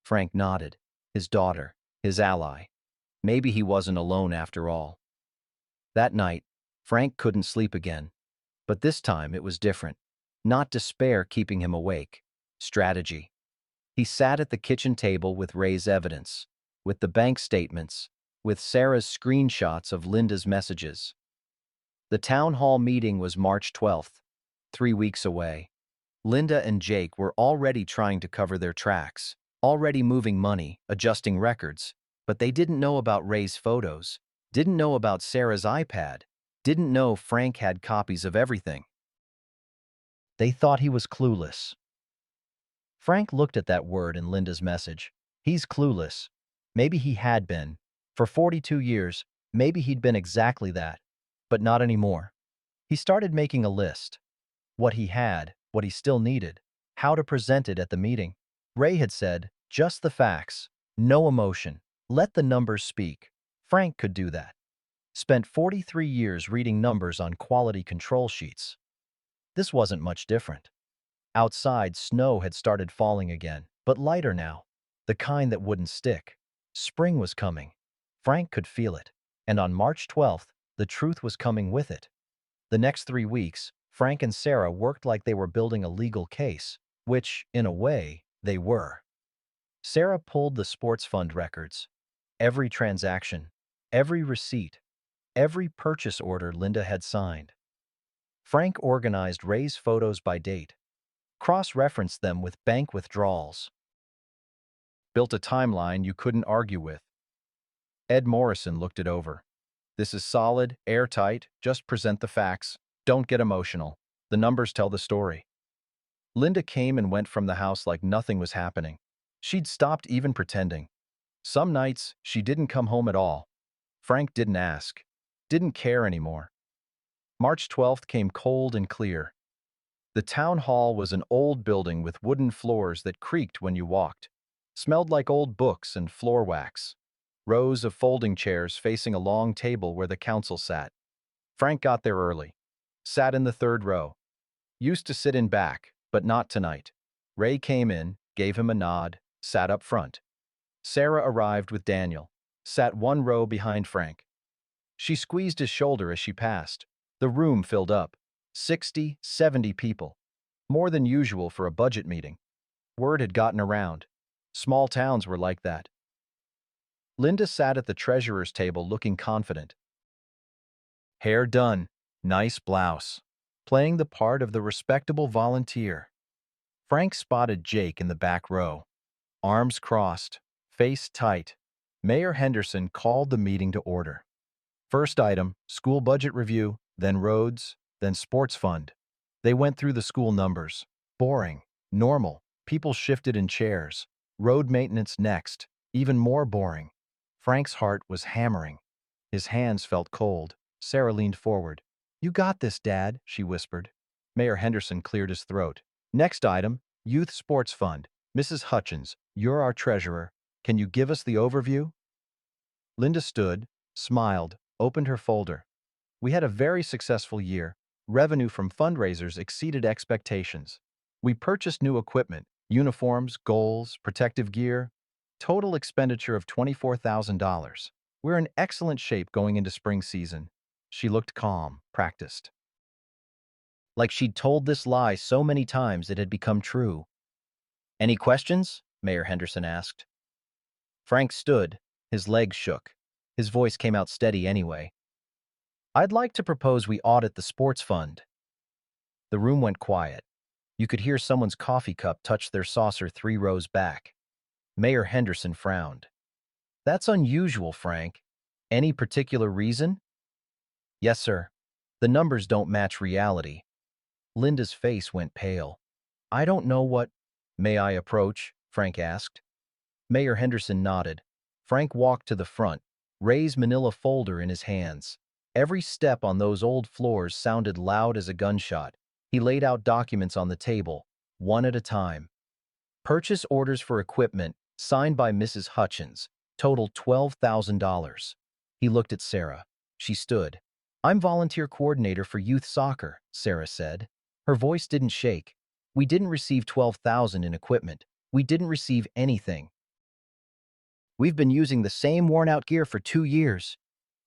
Frank nodded. His daughter, his ally. Maybe he wasn't alone after all. That night, Frank couldn't sleep again. But this time it was different. Not despair keeping him awake. Strategy. He sat at the kitchen table with Ray's evidence, with the bank statements, with Sarah's screenshots of Linda's messages. The town hall meeting was March 12th, 3 weeks away. Linda and Jake were already trying to cover their tracks, already moving money, adjusting records, but they didn't know about Ray's photos, didn't know about Sarah's iPad, didn't know Frank had copies of everything. They thought he was clueless. Frank looked at that word in Linda's message. He's clueless. Maybe he had been. For 42 years, maybe he'd been exactly that. But not anymore. He started making a list. What he had, what he still needed, how to present it at the meeting. Ray had said, just the facts, no emotion, let the numbers speak. Frank could do that. Spent 43 years reading numbers on quality control sheets. This wasn't much different. Outside, snow had started falling again, but lighter now, the kind that wouldn't stick. Spring was coming. Frank could feel it. And on March 12th, the truth was coming with it. The next 3 weeks, Frank and Sarah worked like they were building a legal case, which, in a way, they were. Sarah pulled the sports fund records. Every transaction, every receipt, every purchase order Linda had signed. Frank organized Ray's photos by date, cross-referenced them with bank withdrawals. Built a timeline you couldn't argue with. Ed Morrison looked it over. This is solid, airtight, just present the facts. Don't get emotional. The numbers tell the story. Linda came and went from the house like nothing was happening. She'd stopped even pretending. Some nights, she didn't come home at all. Frank didn't ask. Didn't care anymore. March 12th came cold and clear. The town hall was an old building with wooden floors that creaked when you walked. Smelled like old books and floor wax. Rows of folding chairs facing a long table where the council sat. Frank got there early. Sat in the third row. Used to sit in back, but not tonight. Ray came in, gave him a nod, sat up front. Sarah arrived with Daniel. Sat 1 row behind Frank. She squeezed his shoulder as she passed. The room filled up. 60, 70 people. More than usual for a budget meeting. Word had gotten around. Small towns were like that. Linda sat at the treasurer's table looking confident. Hair done. Nice blouse. Playing the part of the respectable volunteer. Frank spotted Jake in the back row. Arms crossed. Face tight. Mayor Henderson called the meeting to order. First item, school budget review, then roads, then sports fund. They went through the school numbers. Boring. Normal. People shifted in chairs. Road maintenance next. Even more boring. Frank's heart was hammering. His hands felt cold. Sarah leaned forward. You got this, Dad, she whispered. Mayor Henderson cleared his throat. Next item, youth sports fund. Mrs. Hutchins, you're our treasurer. Can you give us the overview? Linda stood, smiled, opened her folder. We had a very successful year. Revenue from fundraisers exceeded expectations. We purchased new equipment, uniforms, goals, protective gear. Total expenditure of $24,000. We're in excellent shape going into spring season. She looked calm, practiced. Like she'd told this lie so many times it had become true. Any questions? Mayor Henderson asked. Frank stood. His legs shook. His voice came out steady anyway. I'd like to propose we audit the sports fund. The room went quiet. You could hear someone's coffee cup touch their saucer 3 rows back. Mayor Henderson frowned. That's unusual, Frank. Any particular reason? Yes, sir. The numbers don't match reality. Linda's face went pale. I don't know what— May I approach? Frank asked. Mayor Henderson nodded. Frank walked to the front, raised manila folder in his hands. Every step on those old floors sounded loud as a gunshot. He laid out documents on the table, one at a time. Purchase orders for equipment, signed by Mrs. Hutchins, totaled $12,000. He looked at Sarah. She stood. I'm volunteer coordinator for youth soccer, Sarah said. Her voice didn't shake. We didn't receive $12,000 in equipment. We didn't receive anything. We've been using the same worn-out gear for 2 years.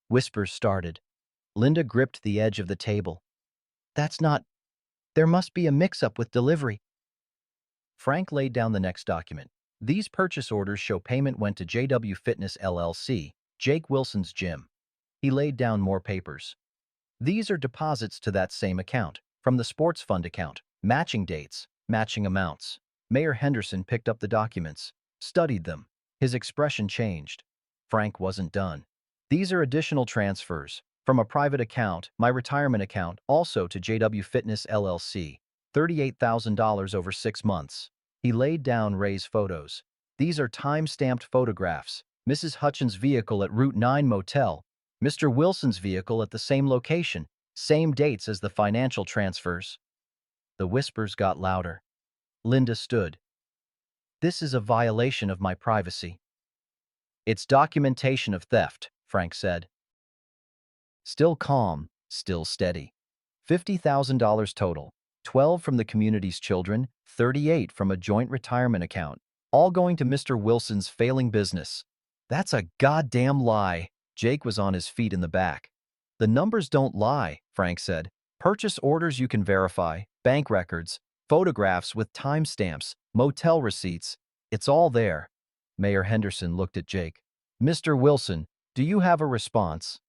Whispers started. Linda gripped the edge of the table. That's not— There must be a mix-up with delivery. Frank laid down the next document. These purchase orders show payment went to JW Fitness LLC, Jake Wilson's gym. He laid down more papers. These are deposits to that same account, from the sports fund account, matching dates, matching amounts. Mayor Henderson picked up the documents, studied them. His expression changed. Frank wasn't done. These are additional transfers, from a private account, my retirement account, also to JW Fitness LLC, $38,000 over 6 months. He laid down Ray's photos. These are time-stamped photographs. Mrs. Hutchins' vehicle at Route 9 Motel, Mr. Wilson's vehicle at the same location, same dates as the financial transfers. The whispers got louder. Linda stood. This is a violation of my privacy. It's documentation of theft, Frank said. Still calm, still steady. $50,000 total, 12 from the community's children, 38 from a joint retirement account, all going to Mr. Wilson's failing business. That's a goddamn lie. Jake was on his feet in the back. The numbers don't lie, Frank said. Purchase orders you can verify, bank records, photographs with timestamps, motel receipts. It's all there. Mayor Henderson looked at Jake. Mr. Wilson, do you have a response?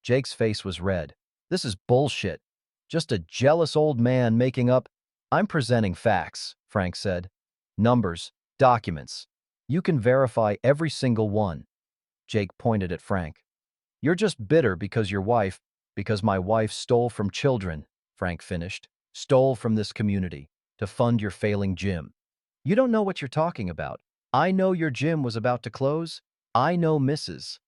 Jake's face was red. This is bullshit. Just a jealous old man making up— I'm presenting facts, Frank said. Numbers, documents. You can verify every single one. Jake pointed at Frank. You're just bitter because my wife stole from children, Frank finished. Stole from this community to fund your failing gym. You don't know what you're talking about. I know your gym was about to close. I know Mrs.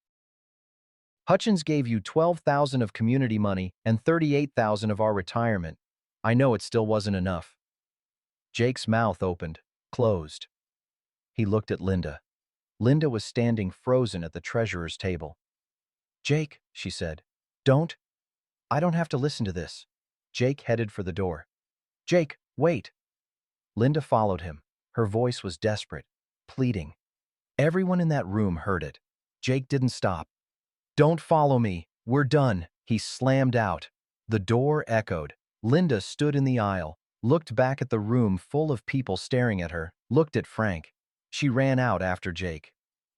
Hutchins gave you $12,000 of community money and $38,000 of our retirement. I know it still wasn't enough. Jake's mouth opened, closed. He looked at Linda. Linda was standing frozen at the treasurer's table. Jake, she said, I don't have to listen to this. Jake headed for the door. Jake, wait. Linda followed him. Her voice was desperate, pleading. Everyone in that room heard it. Jake didn't stop. Don't follow me. We're done. He slammed out. The door echoed. Linda stood in the aisle, looked back at the room full of people staring at her, looked at Frank. She ran out after Jake.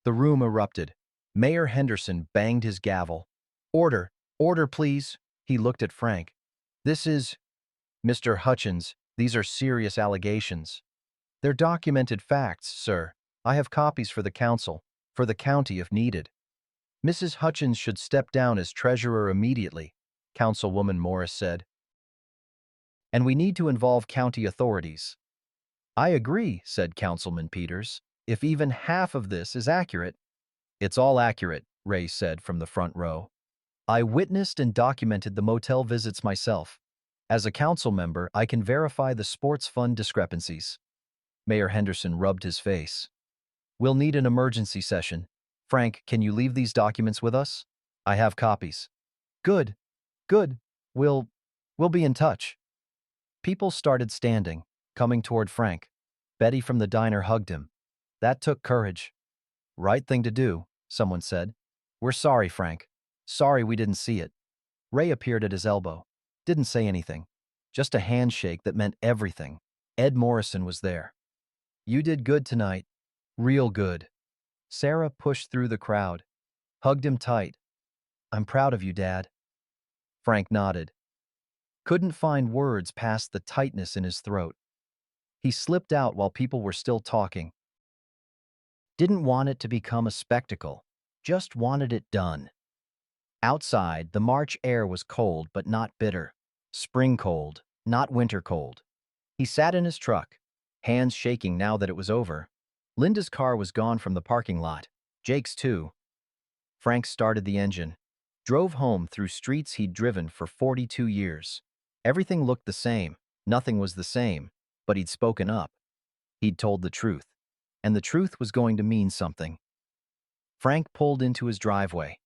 The room erupted. Mayor Henderson banged his gavel. Order. Order, please. He looked at Frank. This is— Mr. Hutchins, these are serious allegations. They're documented facts, sir. I have copies for the council, for the county if needed. Mrs. Hutchins should step down as treasurer immediately, Councilwoman Morris said. And we need to involve county authorities. I agree, said Councilman Peters. If even half of this is accurate— It's all accurate, Ray said from the front row. I witnessed and documented the motel visits myself. As a council member, I can verify the sports fund discrepancies. Mayor Henderson rubbed his face. We'll need an emergency session. Frank, can you leave these documents with us? I have copies. Good. Good. We'll be in touch. People started standing, coming toward Frank. Betty from the diner hugged him. That took courage. Right thing to do, someone said. We're sorry, Frank. Sorry we didn't see it. Ray appeared at his elbow. Didn't say anything. Just a handshake that meant everything. Ed Morrison was there. You did good tonight. Real good. Sarah pushed through the crowd, hugged him tight. I'm proud of you, Dad. Frank nodded. Couldn't find words past the tightness in his throat. He slipped out while people were still talking. Didn't want it to become a spectacle, just wanted it done. Outside, the March air was cold but not bitter. Spring cold, not winter cold. He sat in his truck, hands shaking now that it was over. Linda's car was gone from the parking lot. Jake's too. Frank started the engine, drove home through streets he'd driven for 42 years. Everything looked the same, nothing was the same, but he'd spoken up. He'd told the truth, and the truth was going to mean something. Frank pulled into his driveway.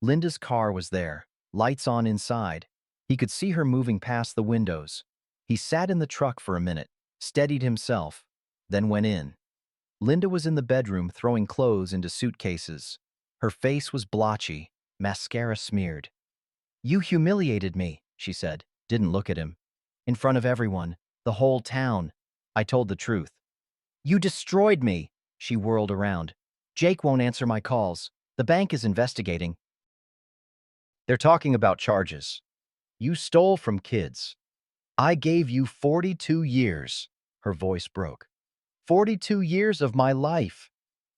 Linda's car was there, lights on inside. He could see her moving past the windows. He sat in the truck for a minute, steadied himself, then went in. Linda was in the bedroom throwing clothes into suitcases. Her face was blotchy, mascara smeared. You humiliated me, she said. Didn't look at him. In front of everyone, the whole town. I told the truth. You destroyed me, she whirled around. Jake won't answer my calls. The bank is investigating. They're talking about charges. You stole from kids. I gave you 42 years. Her voice broke. 42 years of my life.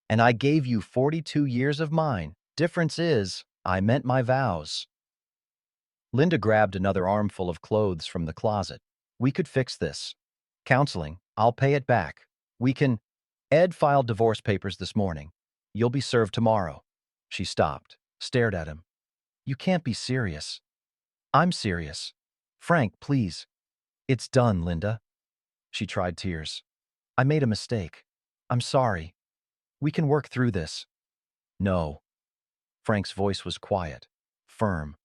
And I gave you 42 years of mine. Difference is, I meant my vows. Linda grabbed another armful of clothes from the closet. We could fix this. Counseling, I'll pay it back. We can. Ed filed divorce papers this morning. You'll be served tomorrow. She stopped, stared at him. You can't be serious. I'm serious. Frank, please. It's done, Linda. She tried tears. I made a mistake. I'm sorry. We can work through this. No. Frank's voice was quiet, firm.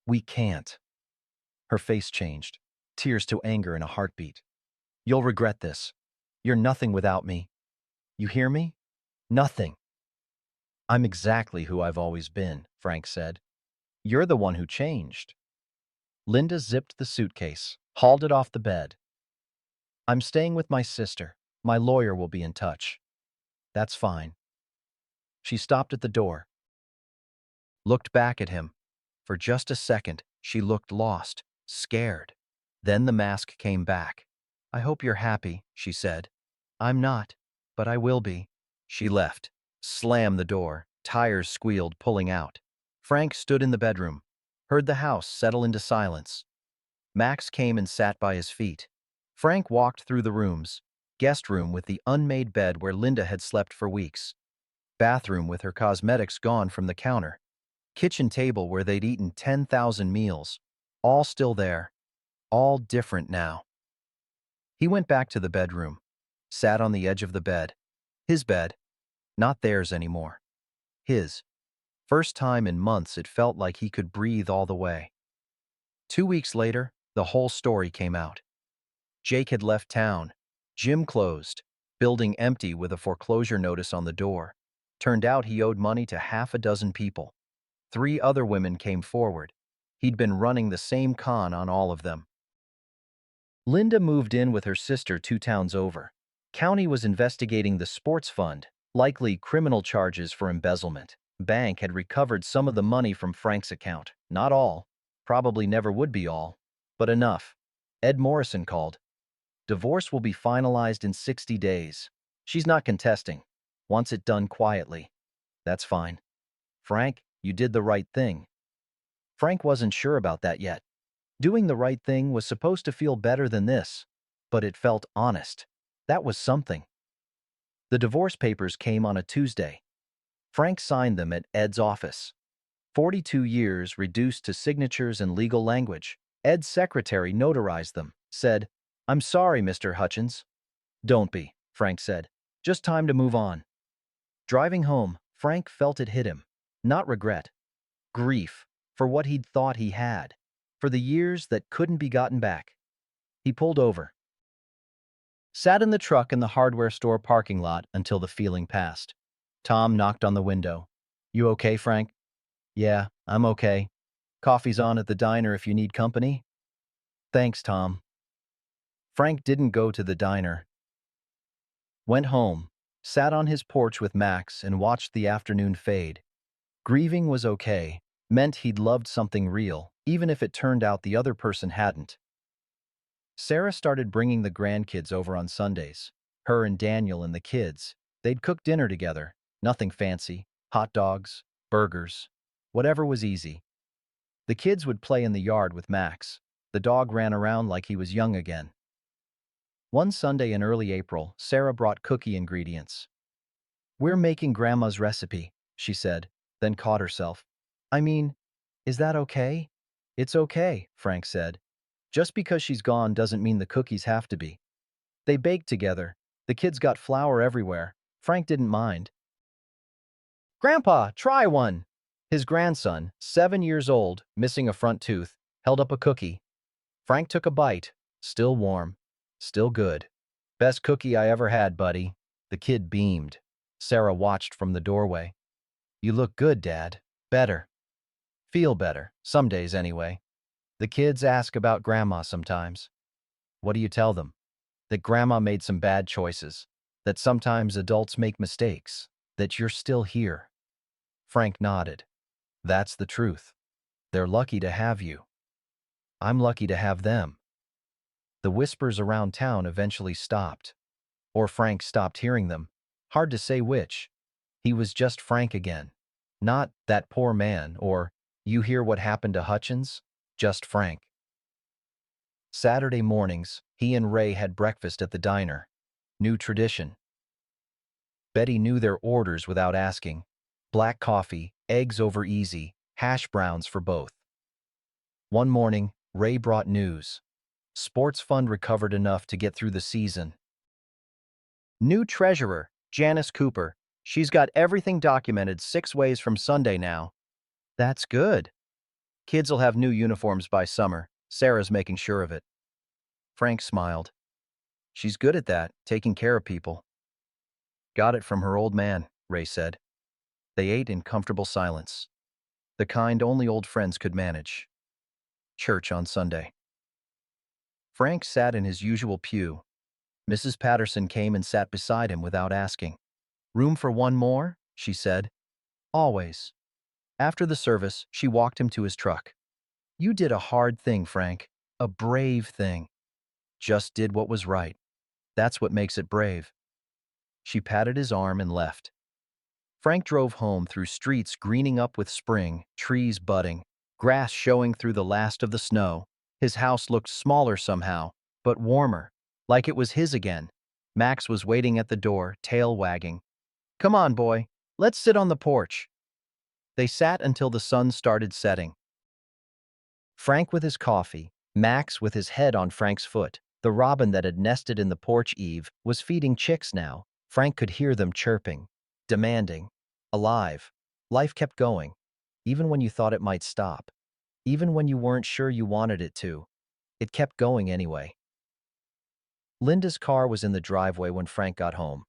We can't. Her face changed, tears to anger in a heartbeat. You'll regret this. You're nothing without me. You hear me? Nothing. I'm exactly who I've always been, Frank said. You're the one who changed. Linda zipped the suitcase, hauled it off the bed. I'm staying with my sister. My lawyer will be in touch. That's fine. She stopped at the door, looked back at him. For just a second, she looked lost, scared. Then the mask came back. I hope you're happy, she said. I'm not, but I will be. She left, slammed the door, tires squealed, pulling out. Frank stood in the bedroom, heard the house settle into silence. Max came and sat by his feet. Frank walked through the rooms. Guest room with the unmade bed where Linda had slept for weeks. Bathroom with her cosmetics gone from the counter. Kitchen table where they'd eaten 10,000 meals. All still there. All different now. He went back to the bedroom, sat on the edge of the bed. His bed, not theirs anymore. His. First time in months it felt like he could breathe all the way. 2 weeks later, the whole story came out. Jake had left town. Gym closed. Building empty with a foreclosure notice on the door. Turned out he owed money to half a dozen people. 3 other women came forward. He'd been running the same con on all of them. Linda moved in with her sister 2 towns over. County was investigating the sports fund, likely criminal charges for embezzlement. Bank had recovered some of the money from Frank's account. Not all. Probably never would be all. But enough. Ed Morrison called. Divorce will be finalized in 60 days. She's not contesting. Wants it done quietly. That's fine. Frank, you did the right thing. Frank wasn't sure about that yet. Doing the right thing was supposed to feel better than this, but it felt honest. That was something. The divorce papers came on a Tuesday. Frank signed them at Ed's office. 42 years reduced to signatures and legal language. Ed's secretary notarized them, said, I'm sorry, Mr. Hutchins. Don't be, Frank said. Just time to move on. Driving home, Frank felt it hit him. Not regret. Grief for what he'd thought he had. For the years that couldn't be gotten back. He pulled over. Sat in the truck in the hardware store parking lot until the feeling passed. Tom knocked on the window. You okay, Frank? Yeah, I'm okay. Coffee's on at the diner if you need company. Thanks, Tom. Frank didn't go to the diner. Went home, sat on his porch with Max and watched the afternoon fade. Grieving was okay, meant he'd loved something real, even if it turned out the other person hadn't. Sarah started bringing the grandkids over on Sundays. Her and Daniel and the kids. They'd cook dinner together. Nothing fancy. Hot dogs, burgers, whatever was easy. The kids would play in the yard with Max. The dog ran around like he was young again. One Sunday in early April, Sarah brought cookie ingredients. "We're making Grandma's recipe," she said, then caught herself. "I mean, is that okay?" "It's okay," Frank said. "Just because she's gone doesn't mean the cookies have to be." They baked together. The kids got flour everywhere. Frank didn't mind. "Grandpa, try one!" His grandson, 7 years old, missing a front tooth, held up a cookie. Frank took a bite. Still warm. Still good. "Best cookie I ever had, buddy." The kid beamed. Sarah watched from the doorway. "You look good, Dad. Better. Feel better. Some days, anyway." The kids ask about Grandma sometimes. What do you tell them? That Grandma made some bad choices. That sometimes adults make mistakes. That you're still here. Frank nodded. "That's the truth. They're lucky to have you. I'm lucky to have them." The whispers around town eventually stopped. Or Frank stopped hearing them. Hard to say which. He was just Frank again. Not "that poor man" or "you hear what happened to Hutchins?" Just Frank. Saturday mornings, he and Ray had breakfast at the diner. New tradition. Betty knew their orders without asking. Black coffee, eggs over easy, hash browns for both. One morning, Ray brought news. Sports fund recovered enough to get through the season. New treasurer, Janice Cooper. She's got everything documented 6 ways from Sunday now. That's good. Kids'll have new uniforms by summer. Sarah's making sure of it. Frank smiled. She's good at that, taking care of people. Got it from her old man, Ray said. They ate in comfortable silence. The kind only old friends could manage. Church on Sunday. Frank sat in his usual pew. Mrs. Patterson came and sat beside him without asking. "Room for one more?" she said. "Always." After the service, she walked him to his truck. "You did a hard thing, Frank. A brave thing. Just did what was right. That's what makes it brave." She patted his arm and left. Frank drove home through streets greening up with spring, trees budding, grass showing through the last of the snow. His house looked smaller somehow, but warmer, like it was his again. Max was waiting at the door, tail wagging. "Come on, boy. Let's sit on the porch." They sat until the sun started setting. Frank with his coffee, Max with his head on Frank's foot. The robin that had nested in the porch eave was feeding chicks now. Frank could hear them chirping, demanding, alive. Life kept going, even when you thought it might stop. Even when you weren't sure you wanted it to. It kept going anyway. Linda's car was in the driveway when Frank got home.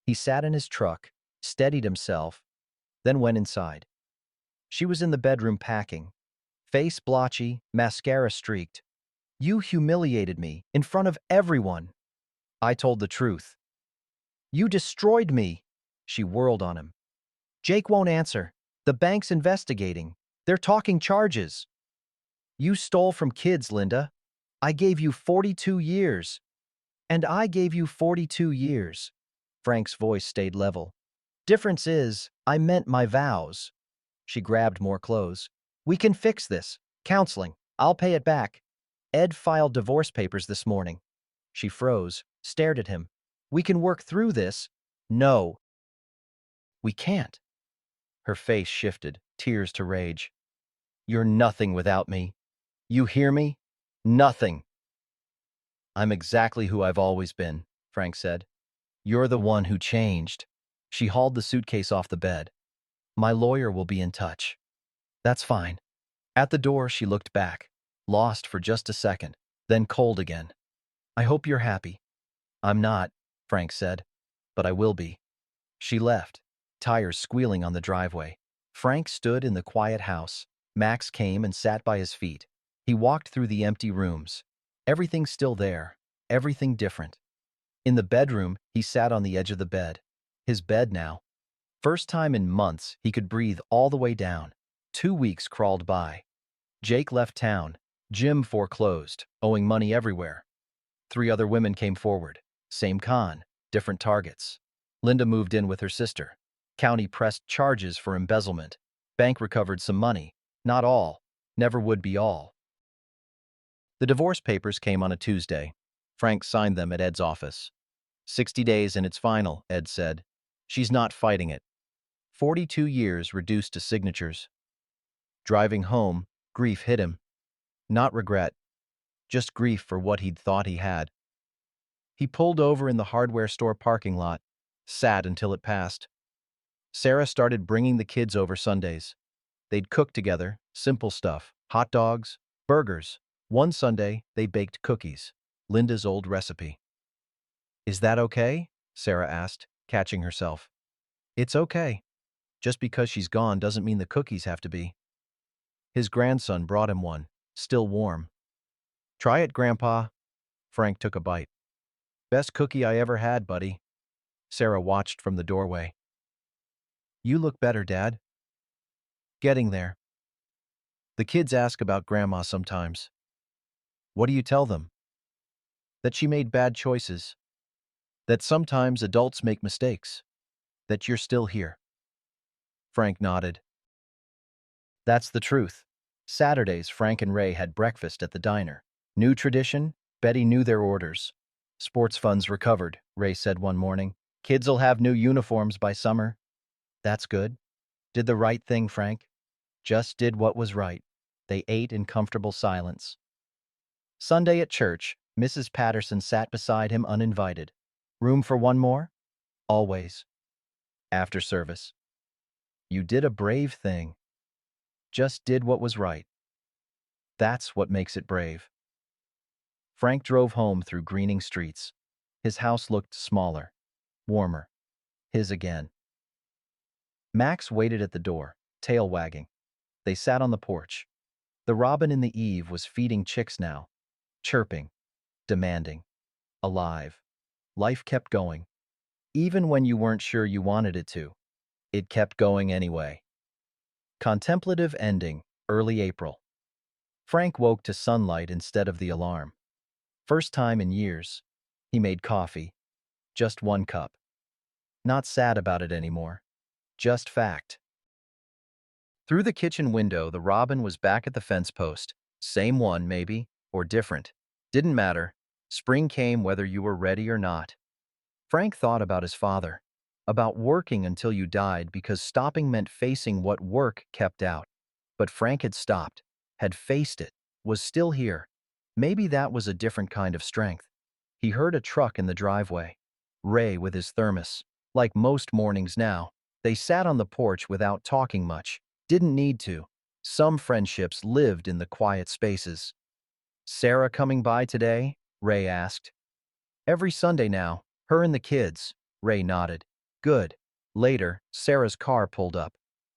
He sat in his truck, steadied himself, then went inside. She was in the bedroom packing. Face blotchy, mascara streaked. "You humiliated me, in front of everyone." "I told the truth." "You destroyed me." She whirled on him. "Jake won't answer. The bank's investigating. They're talking charges." "You stole from kids, Linda. I gave you 42 years. And I gave you 42 years. Frank's voice stayed level. "Difference is, I meant my vows." She grabbed more clothes. "We can fix this. Counseling. I'll pay it back. Ed filed divorce papers this morning." She froze, stared at him. "We can work through this." "No. We can't." Her face shifted, tears to rage. "You're nothing without me. You hear me? Nothing." "I'm exactly who I've always been," Frank said. "You're the one who changed." She hauled the suitcase off the bed. "My lawyer will be in touch." "That's fine." At the door, she looked back, lost for just a second, then cold again. "I hope you're happy." "I'm not," Frank said, "but I will be." She left, tires squealing on the driveway. Frank stood in the quiet house. Max came and sat by his feet. He walked through the empty rooms. Everything still there, everything different. In the bedroom, he sat on the edge of the bed. His bed now. First time in months he could breathe all the way down. 2 weeks crawled by. Jake left town. Jim foreclosed, owing money everywhere. 3 other women came forward. Same con, different targets. Linda moved in with her sister. County pressed charges for embezzlement. Bank recovered some money. Not all. Never would be all. The divorce papers came on a Tuesday. Frank signed them at Ed's office. 60 days and it's final, Ed said. She's not fighting it. 42 years reduced to signatures. Driving home, grief hit him. Not regret, just grief for what he'd thought he had. He pulled over in the hardware store parking lot, sat until it passed. Sarah started bringing the kids over Sundays. They'd cook together, simple stuff, hot dogs, burgers. One Sunday, they baked cookies, Linda's old recipe. Is that okay? Sarah asked, catching herself. It's okay. Just because she's gone doesn't mean the cookies have to be. His grandson brought him one, still warm. Try it, Grandpa. Frank took a bite. Best cookie I ever had, buddy. Sarah watched from the doorway. You look better, Dad. Getting there. The kids ask about Grandma sometimes. What do you tell them? That she made bad choices. That sometimes adults make mistakes. That you're still here. Frank nodded. That's the truth. Saturdays, Frank and Ray had breakfast at the diner. New tradition, Betty knew their orders. Sports funds recovered, Ray said one morning. Kids'll have new uniforms by summer. That's good. Did the right thing, Frank. Just did what was right. They ate in comfortable silence. Sunday at church, Mrs. Patterson sat beside him uninvited. Room for one more? Always. After service. You did a brave thing. Just did what was right. That's what makes it brave. Frank drove home through greening streets. His house looked smaller, warmer. His again. Max waited at the door, tail wagging. They sat on the porch. The robin in the eave was feeding chicks now, chirping, demanding, alive. Life kept going. Even when you weren't sure you wanted it to, it kept going anyway. Contemplative ending, early April. Frank woke to sunlight instead of the alarm. First time in years. He made coffee. Just 1 cup. Not sad about it anymore. Just fact. Through the kitchen window, the robin was back at the fence post. Same one, maybe, or different. Didn't matter. Spring came whether you were ready or not. Frank thought about his father. About working until you died because stopping meant facing what work kept out. But Frank had stopped, had faced it, was still here. Maybe that was a different kind of strength. He heard a truck in the driveway. Ray with his thermos. Like most mornings now, they sat on the porch without talking much. Didn't need to. Some friendships lived in the quiet spaces. Sarah coming by today? Ray asked. Every Sunday now, her and the kids. Ray nodded. Good. Later, Sarah's car pulled up.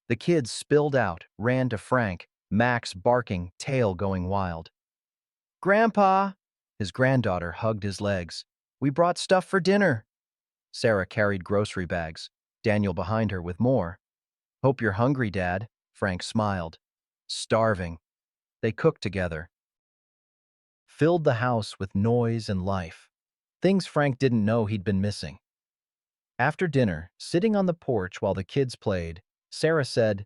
The kids spilled out, ran to Frank, Max barking, tail going wild. Grandpa! His granddaughter hugged his legs. We brought stuff for dinner. Sarah carried grocery bags, Daniel behind her with more. Hope you're hungry, Dad, Frank smiled. Starving. They cooked together. Filled the house with noise and life. Things Frank didn't know he'd been missing. After dinner, sitting on the porch while the kids played, Sarah said,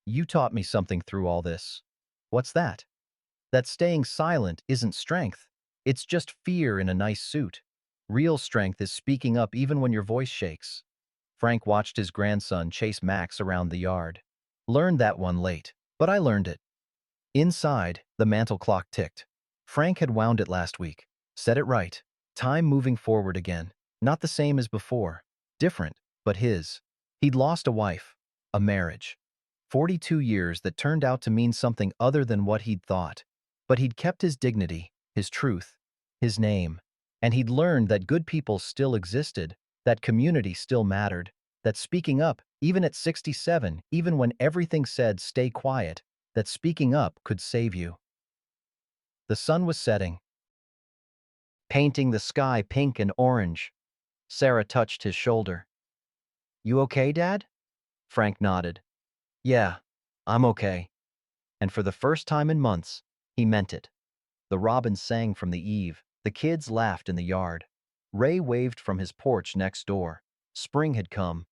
You taught me something through all this. What's that? That staying silent isn't strength. It's just fear in a nice suit. Real strength is speaking up even when your voice shakes. Frank watched his grandson chase Max around the yard. Learned that one late, but I learned it. Inside, the mantel clock ticked. Frank had wound it last week. Set it right. Time moving forward again. Not the same as before. Different, but his. He'd lost a wife. A marriage. 42 years that turned out to mean something other than what he'd thought. But he'd kept his dignity, his truth, his name. And he'd learned that good people still existed, that community still mattered, that speaking up, even at 67, even when everything said stay quiet, that speaking up could save you. The sun was setting, painting the sky pink and orange. Sarah touched his shoulder. You okay, Dad? Frank nodded. Yeah, I'm okay. And for the first time in months, he meant it. The robins sang from the eave. The kids laughed in the yard. Ray waved from his porch next door. Spring had come,